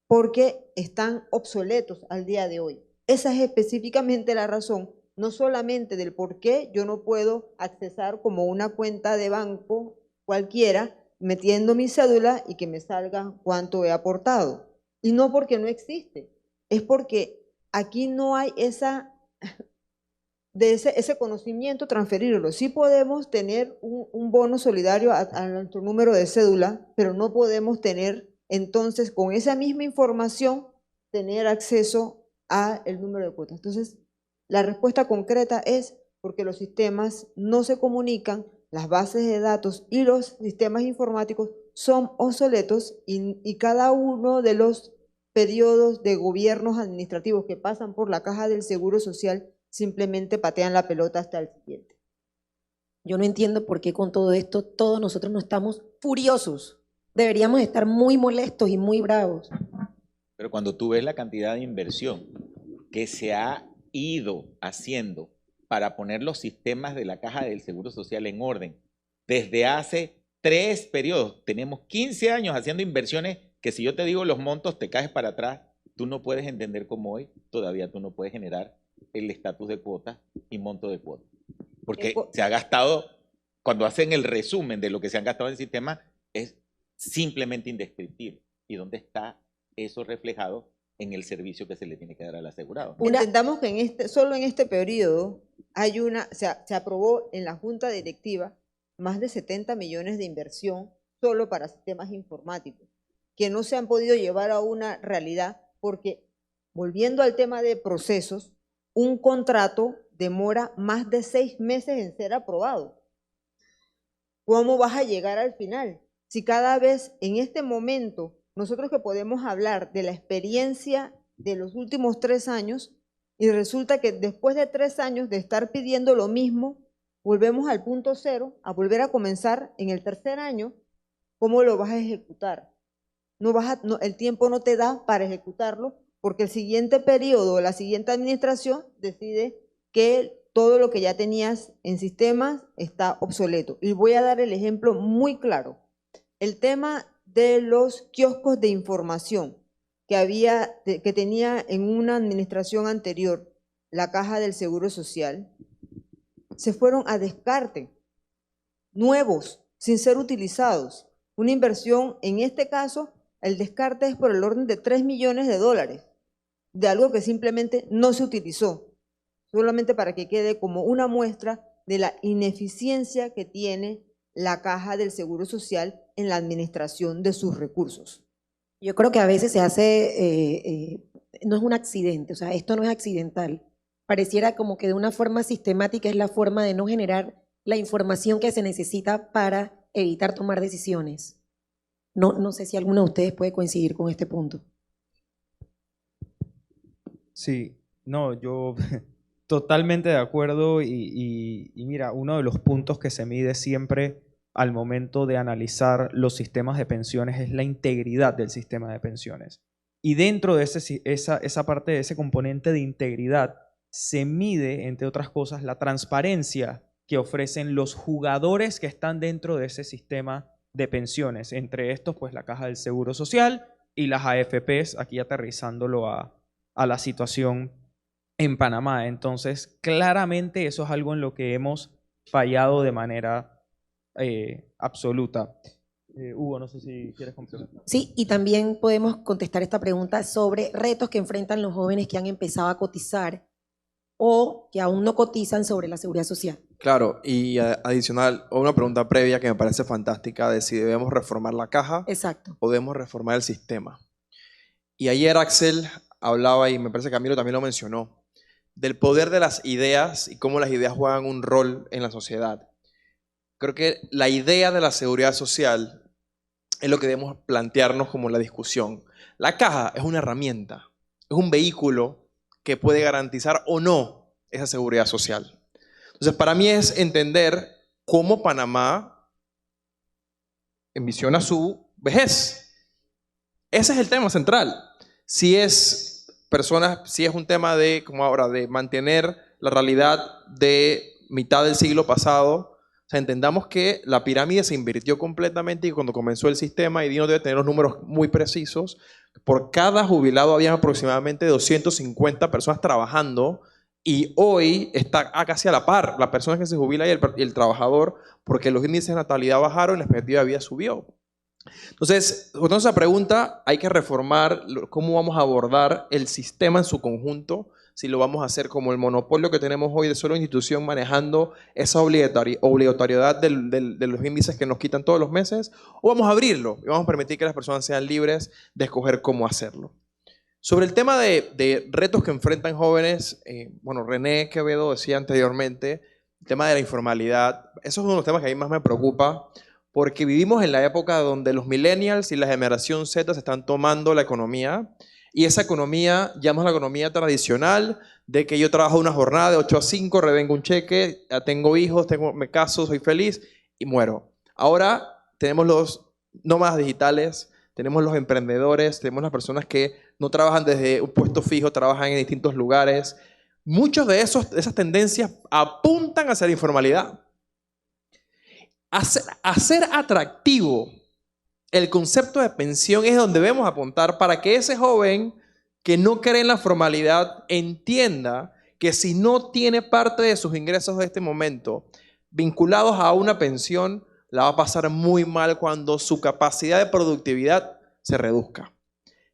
porque están obsoletos al día de hoy. Esa es específicamente la razón, no solamente del por qué yo no puedo accesar como una cuenta de banco cualquiera, metiendo mi cédula y que me salga cuánto he aportado. Y no porque no existe, es porque aquí no hay ese conocimiento, transferirlo. Sí podemos tener un bono solidario a nuestro número de cédula, pero no podemos tener, entonces, con esa misma información, tener acceso al número de cuotas. Entonces, la respuesta concreta es porque los sistemas no se comunican, las bases de datos y los sistemas informáticos son obsoletos y cada uno de los periodos de gobiernos administrativos que pasan por la Caja del Seguro Social simplemente patean la pelota hasta el siguiente. Yo no entiendo por qué con todo esto todos nosotros no estamos furiosos. Deberíamos estar muy molestos y muy bravos. Pero cuando tú ves la cantidad de inversión que se ha ido haciendo para poner los sistemas de la Caja del Seguro Social en orden, desde hace 3 periodos, tenemos 15 años haciendo inversiones que si yo te digo los montos te caes para atrás, tú no puedes entender cómo hoy todavía tú no puedes generar el estatus de cuota y monto de cuota. Porque se ha gastado, cuando hacen el resumen de lo que se han gastado en el sistema, es simplemente indescriptible. ¿Y dónde está eso reflejado en el servicio que se le tiene que dar al asegurado? Entendamos que solo en este periodo se aprobó en la Junta Directiva más de 70 millones de inversión solo para sistemas informáticos, que no se han podido llevar a una realidad porque, volviendo al tema de procesos, un contrato demora más de 6 meses en ser aprobado. ¿Cómo vas a llegar al final? Si cada vez en este momento nosotros que podemos hablar de la experiencia de los últimos 3 años y resulta que después de 3 años de estar pidiendo lo mismo, volvemos al punto cero, a volver a comenzar en el 3er año, ¿cómo lo vas a ejecutar? El tiempo no te da para ejecutarlo porque el siguiente periodo, la siguiente administración decide que todo lo que ya tenías en sistemas está obsoleto. Y voy a dar el ejemplo muy claro. El tema de los kioscos de información que tenía en una administración anterior la Caja del Seguro Social, se fueron a descarte, nuevos, sin ser utilizados. Una inversión, en este caso, el descarte es por el orden de $3 millones, de algo que simplemente no se utilizó, solamente para que quede como una muestra de la ineficiencia que tiene la Caja del Seguro Social en la administración de sus recursos. Yo creo que a veces se hace, no es un accidente, o sea, esto no es accidental. Pareciera como que de una forma sistemática es la forma de no generar la información que se necesita para evitar tomar decisiones. No sé si alguno de ustedes puede coincidir con este punto. Sí, no, yo totalmente de acuerdo y mira, uno de los puntos que se mide siempre al momento de analizar los sistemas de pensiones es la integridad del sistema de pensiones. Y dentro de esa parte de ese componente de integridad se mide, entre otras cosas, la transparencia que ofrecen los jugadores que están dentro de ese sistema de pensiones. Entre estos, pues la Caja del Seguro Social y las AFPs, aquí aterrizándolo a la situación en Panamá. Entonces, claramente eso es algo en lo que hemos fallado de manera absoluta. Hugo, no sé si quieres complementar. Sí, y también podemos contestar esta pregunta sobre retos que enfrentan los jóvenes que han empezado a cotizar o que aún no cotizan sobre la seguridad social. Claro, y adicional, una pregunta previa que me parece fantástica de si debemos reformar la caja Exacto. o debemos reformar el sistema. Y ayer Axel hablaba, y me parece que Camilo también lo mencionó, del poder de las ideas y cómo las ideas juegan un rol en la sociedad. Creo que la idea de la seguridad social es lo que debemos plantearnos como la discusión. La caja es una herramienta, es un vehículo que puede garantizar o no esa seguridad social. Entonces, para mí es entender cómo Panamá envisiona su vejez. Ese es el tema central. Si es un tema de, como ahora, de mantener la realidad de mitad del siglo pasado, o sea, entendamos que la pirámide se invirtió completamente y cuando comenzó el sistema, y Dino debe tener los números muy precisos, por cada jubilado había aproximadamente 250 personas trabajando y hoy está casi a la par la persona que se jubila y el trabajador, porque los índices de natalidad bajaron y la expectativa de vida subió. Entonces, con esa pregunta hay que reformar cómo vamos a abordar el sistema en su conjunto, si lo vamos a hacer como el monopolio que tenemos hoy de solo institución manejando esa obligatoriedad de los índices que nos quitan todos los meses, o vamos a abrirlo y vamos a permitir que las personas sean libres de escoger cómo hacerlo. Sobre el tema de retos que enfrentan jóvenes, bueno, René Quevedo decía anteriormente, el tema de la informalidad, eso es uno de los temas que a mí más me preocupa, porque vivimos en la época donde los millennials y la generación Z se están tomando la economía, y esa economía, llamamos la economía tradicional, de que yo trabajo una jornada de 8 a 5, revengo un cheque, ya tengo hijos, me caso, soy feliz y muero. Ahora tenemos los nómadas digitales, tenemos los emprendedores, tenemos las personas que no trabajan desde un puesto fijo, trabajan en distintos lugares. Muchos de esas tendencias apuntan hacia la informalidad. Hacer atractivo el concepto de pensión es donde debemos apuntar para que ese joven que no cree en la formalidad entienda que si no tiene parte de sus ingresos de este momento vinculados a una pensión, la va a pasar muy mal cuando su capacidad de productividad se reduzca.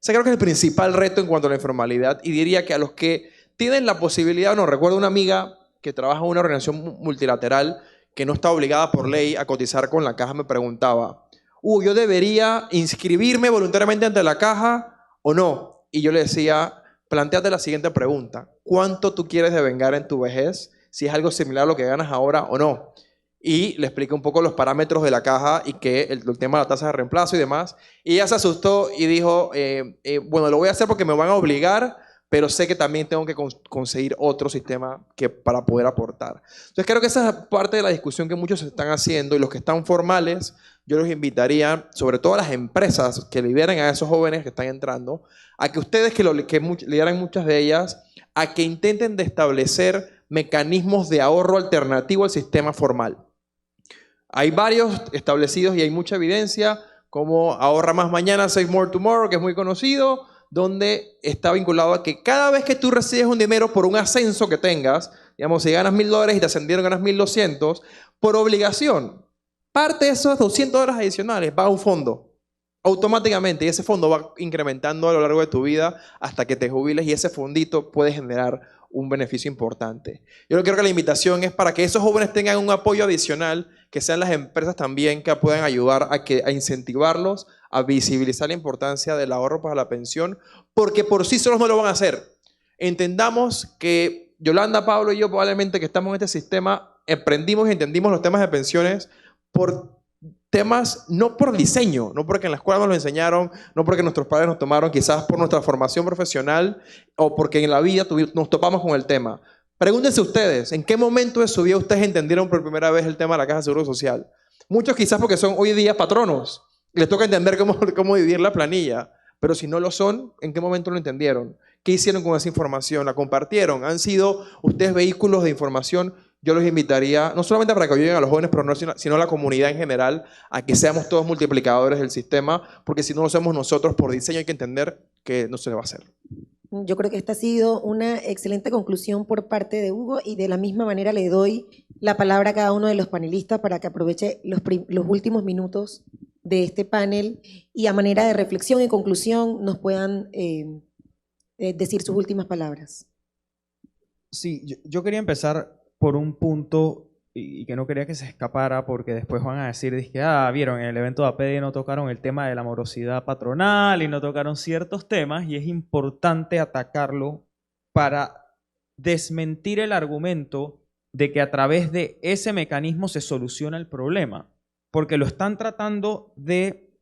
Ese creo que es el principal reto en cuanto a la informalidad, y diría que a los que tienen la posibilidad, no, recuerdo una amiga que trabaja en una organización multilateral que no está obligada por ley a cotizar con la caja, me preguntaba, ¿yo debería inscribirme voluntariamente ante la caja o no? Y yo le decía, plantéate la siguiente pregunta, ¿cuánto tú quieres devengar en tu vejez? Si es algo similar a lo que ganas ahora o no. Y le expliqué un poco los parámetros de la caja y que el tema de la tasa de reemplazo y demás. Y ella se asustó y dijo, bueno, lo voy a hacer porque me van a obligar, pero sé que también tengo que conseguir otro sistema para poder aportar. Entonces creo que esa es parte de la discusión que muchos están haciendo, y los que están formales, yo los invitaría, sobre todo a las empresas que lideren a esos jóvenes que están entrando, a que ustedes que lideran muchas de ellas, a que intenten de establecer mecanismos de ahorro alternativo al sistema formal. Hay varios establecidos y hay mucha evidencia, como Ahorra Más Mañana, Save More Tomorrow, que es muy conocido, donde está vinculado a que cada vez que tú recibes un dinero por un ascenso que tengas, digamos, si ganas $1,000 y te ascendieron, ganas 1,200, por obligación, parte de esos $200 adicionales va a un fondo automáticamente, y ese fondo va incrementando a lo largo de tu vida hasta que te jubiles, y ese fondito puede generar un beneficio importante. Yo creo que la invitación es para que esos jóvenes tengan un apoyo adicional, que sean las empresas también que puedan ayudar a incentivarlos, a visibilizar la importancia del ahorro para la pensión, porque por sí solos no lo van a hacer. Entendamos que Yolanda, Pablo y yo, probablemente que estamos en este sistema, aprendimos y entendimos los temas de pensiones por temas, no por diseño, no porque en la escuela nos lo enseñaron, no porque nuestros padres nos tomaron, quizás por nuestra formación profesional o porque en la vida nos topamos con el tema. Pregúntense ustedes, ¿en qué momento de su vida ustedes entendieron por primera vez el tema de la Caja de Seguro Social? Muchos quizás porque son hoy día patronos, les toca entender cómo dividir la planilla, pero si no lo son, ¿en qué momento lo entendieron? ¿Qué hicieron con esa información? ¿La compartieron? ¿Han sido ustedes vehículos de información? Yo los invitaría, no solamente para que ayuden a los jóvenes, pero sino a la comunidad en general, a que seamos todos multiplicadores del sistema, porque si no lo hacemos nosotros por diseño, hay que entender que no se va a hacer. Yo creo que esta ha sido una excelente conclusión por parte de Hugo, y de la misma manera le doy la palabra a cada uno de los panelistas para que aproveche los últimos minutos de este panel y a manera de reflexión y conclusión nos puedan decir sus últimas palabras. Sí, yo quería empezar por un punto y que no quería que se escapara, porque después van a decir, vieron, en el evento de APD no tocaron el tema de la morosidad patronal y no tocaron ciertos temas, y es importante atacarlo para desmentir el argumento de que a través de ese mecanismo se soluciona el problema, porque lo están tratando de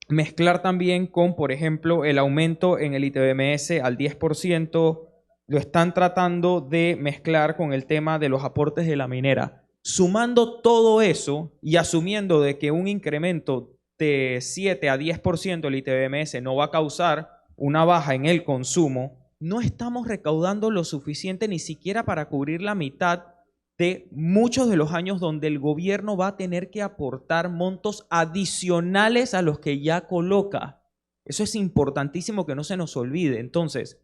mezclar también con, por ejemplo, el aumento en el ITBMS al 10%, lo están tratando de mezclar con el tema de los aportes de la minera. Sumando todo eso y asumiendo de que un incremento de 7 a 10% del ITBMS no va a causar una baja en el consumo, no estamos recaudando lo suficiente ni siquiera para cubrir la mitad de muchos de los años donde el gobierno va a tener que aportar montos adicionales a los que ya coloca. Eso es importantísimo que no se nos olvide. Entonces,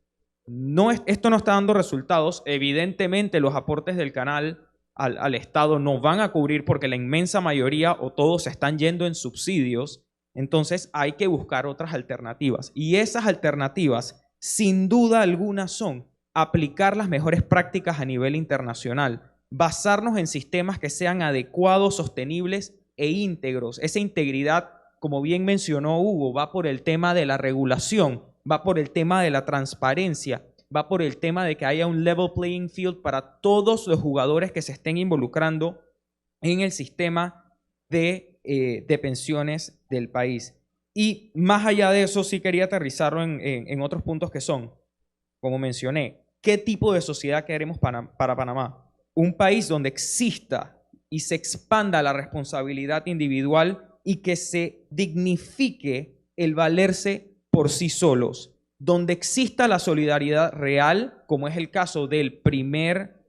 esto no está dando resultados. Evidentemente, los aportes del canal al Estado no van a cubrir, porque la inmensa mayoría o todos se están yendo en subsidios. Entonces, hay que buscar otras alternativas. Y esas alternativas, sin duda alguna, son aplicar las mejores prácticas a nivel internacional, basarnos en sistemas que sean adecuados, sostenibles e íntegros. Esa integridad, como bien mencionó Hugo, va por el tema de la regulación, va por el tema de la transparencia, va por el tema de que haya un level playing field para todos los jugadores que se estén involucrando en el sistema de pensiones del país. Y más allá de eso, sí quería aterrizarlo en otros puntos que son, como mencioné, ¿qué tipo de sociedad queremos para Panamá? Un país donde exista y se expanda la responsabilidad individual y que se dignifique el valerse por sí solos. donde exista la solidaridad real, como es el caso del primer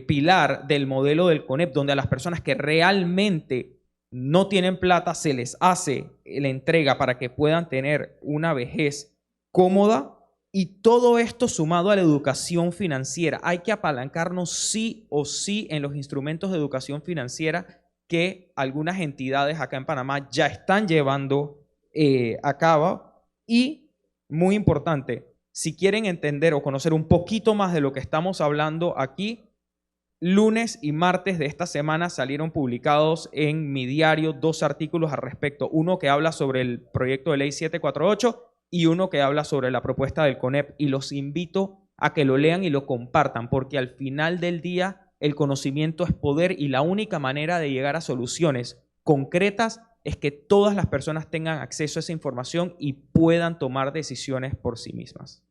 pilar del modelo del CONEP, donde a las personas que realmente no tienen plata se les hace la entrega para que puedan tener una vejez cómoda. Y todo esto sumado a la educación financiera. Hay que apalancarnos sí o sí en los instrumentos de educación financiera que algunas entidades acá en Panamá ya están llevando a cabo. Y, muy importante, si quieren entender o conocer un poquito más de lo que estamos hablando aquí, lunes y martes de esta semana salieron publicados en mi diario 2 artículos al respecto. Uno que habla sobre el proyecto de ley 748 y uno que habla sobre la propuesta del CONEP. Y los invito a que lo lean y lo compartan, porque al final del día el conocimiento es poder y la única manera de llegar a soluciones concretas es que todas las personas tengan acceso a esa información y puedan tomar decisiones por sí mismas.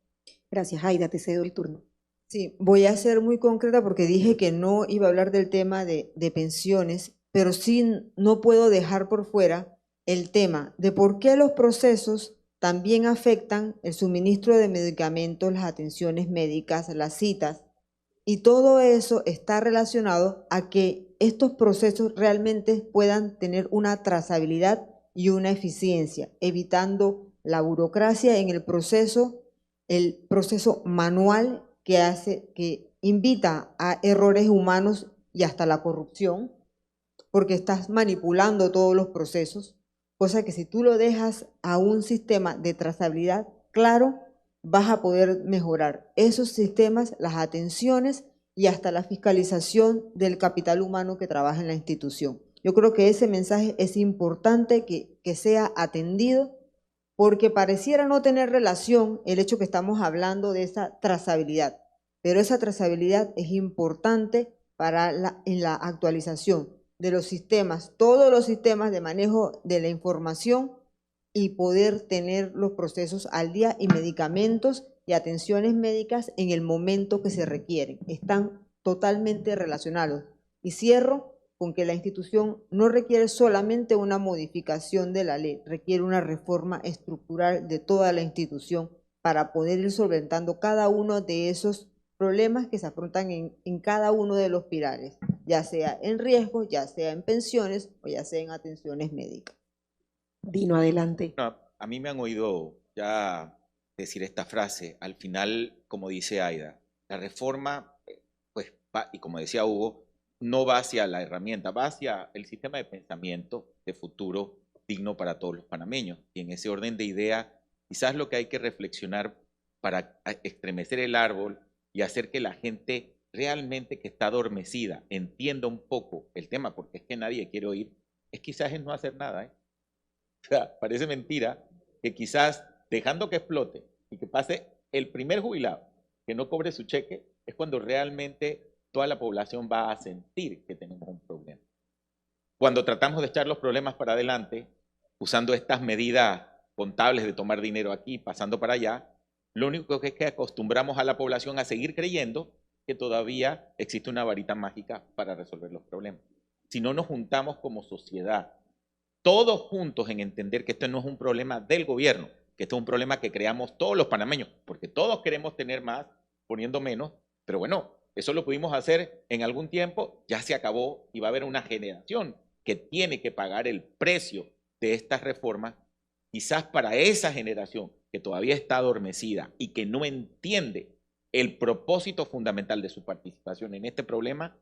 Gracias, Aida, te cedo el turno. Sí, voy a ser muy concreta porque dije que no iba a hablar del tema de pensiones, pero sí no puedo dejar por fuera el tema de por qué los procesos también afectan el suministro de medicamentos, las atenciones médicas, las citas, y todo eso está relacionado a que estos procesos realmente puedan tener una trazabilidad y una eficiencia, evitando la burocracia en el proceso manual que invita a errores humanos y hasta la corrupción, porque estás manipulando todos los procesos. Cosa que si tú lo dejas a un sistema de trazabilidad claro, vas a poder mejorar esos sistemas, las atenciones y hasta la fiscalización del capital humano que trabaja en la institución. Yo creo que ese mensaje es importante que sea atendido, porque pareciera no tener relación el hecho que estamos hablando de esa trazabilidad, pero esa trazabilidad es importante en la actualización de los sistemas, todos los sistemas de manejo de la información y poder tener los procesos al día y medicamentos y atenciones médicas en el momento que se requieren. Están totalmente relacionados. Y cierro con que la institución no requiere solamente una modificación de la ley, requiere una reforma estructural de toda la institución para poder ir solventando cada uno de esos problemas que se afrontan en cada uno de los pilares, ya sea en riesgo, ya sea en pensiones o ya sea en atenciones médicas. Dino, adelante. A mí me han oído ya decir esta frase. Al final, como dice Aida, la reforma, pues, va, y como decía Hugo, no va hacia la herramienta, va hacia el sistema de pensamiento de futuro digno para todos los panameños. Y en ese orden de idea, quizás lo que hay que reflexionar para estremecer el árbol y hacer que la gente realmente que está adormecida entienda un poco el tema, porque es que nadie quiere oír, es quizás es no hacer nada, ¿eh? O sea, parece mentira que quizás dejando que explote y que pase el primer jubilado que no cobre su cheque, es cuando realmente toda la población va a sentir que tenemos un problema. Cuando tratamos de echar los problemas para adelante, usando estas medidas contables de tomar dinero aquí, pasando para allá, lo único que es que acostumbramos a la población a seguir creyendo que todavía existe una varita mágica para resolver los problemas. Si no nos juntamos como sociedad, todos juntos en entender que esto no es un problema del gobierno, que esto es un problema que creamos todos los panameños, porque todos queremos tener más poniendo menos, pero bueno, eso lo pudimos hacer en algún tiempo, ya se acabó y va a haber una generación que tiene que pagar el precio de estas reformas. Quizás para esa generación que todavía está adormecida y que no entiende el propósito fundamental de su participación en este problema,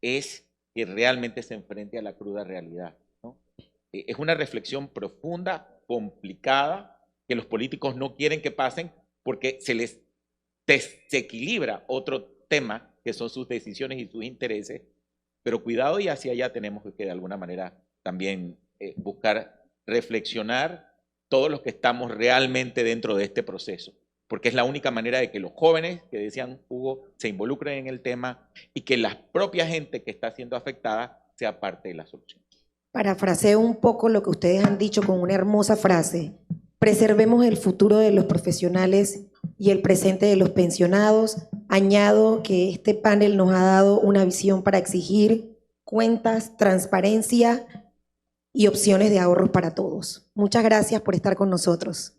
es que realmente se enfrente a la cruda realidad, ¿no? Es una reflexión profunda, complicada, que los políticos no quieren que pasen porque se les desequilibra otro tema que son sus decisiones y sus intereses, pero cuidado, y hacia allá tenemos que de alguna manera también buscar reflexionar todos los que estamos realmente dentro de este proceso, porque es la única manera de que los jóvenes, que decían Hugo, se involucren en el tema y que la propia gente que está siendo afectada sea parte de la solución. Parafraseo un poco lo que ustedes han dicho con una hermosa frase. Preservemos el futuro de los profesionales y el presente de los pensionados. Añado que este panel nos ha dado una visión para exigir cuentas, transparencia y opciones de ahorros para todos. Muchas gracias por estar con nosotros.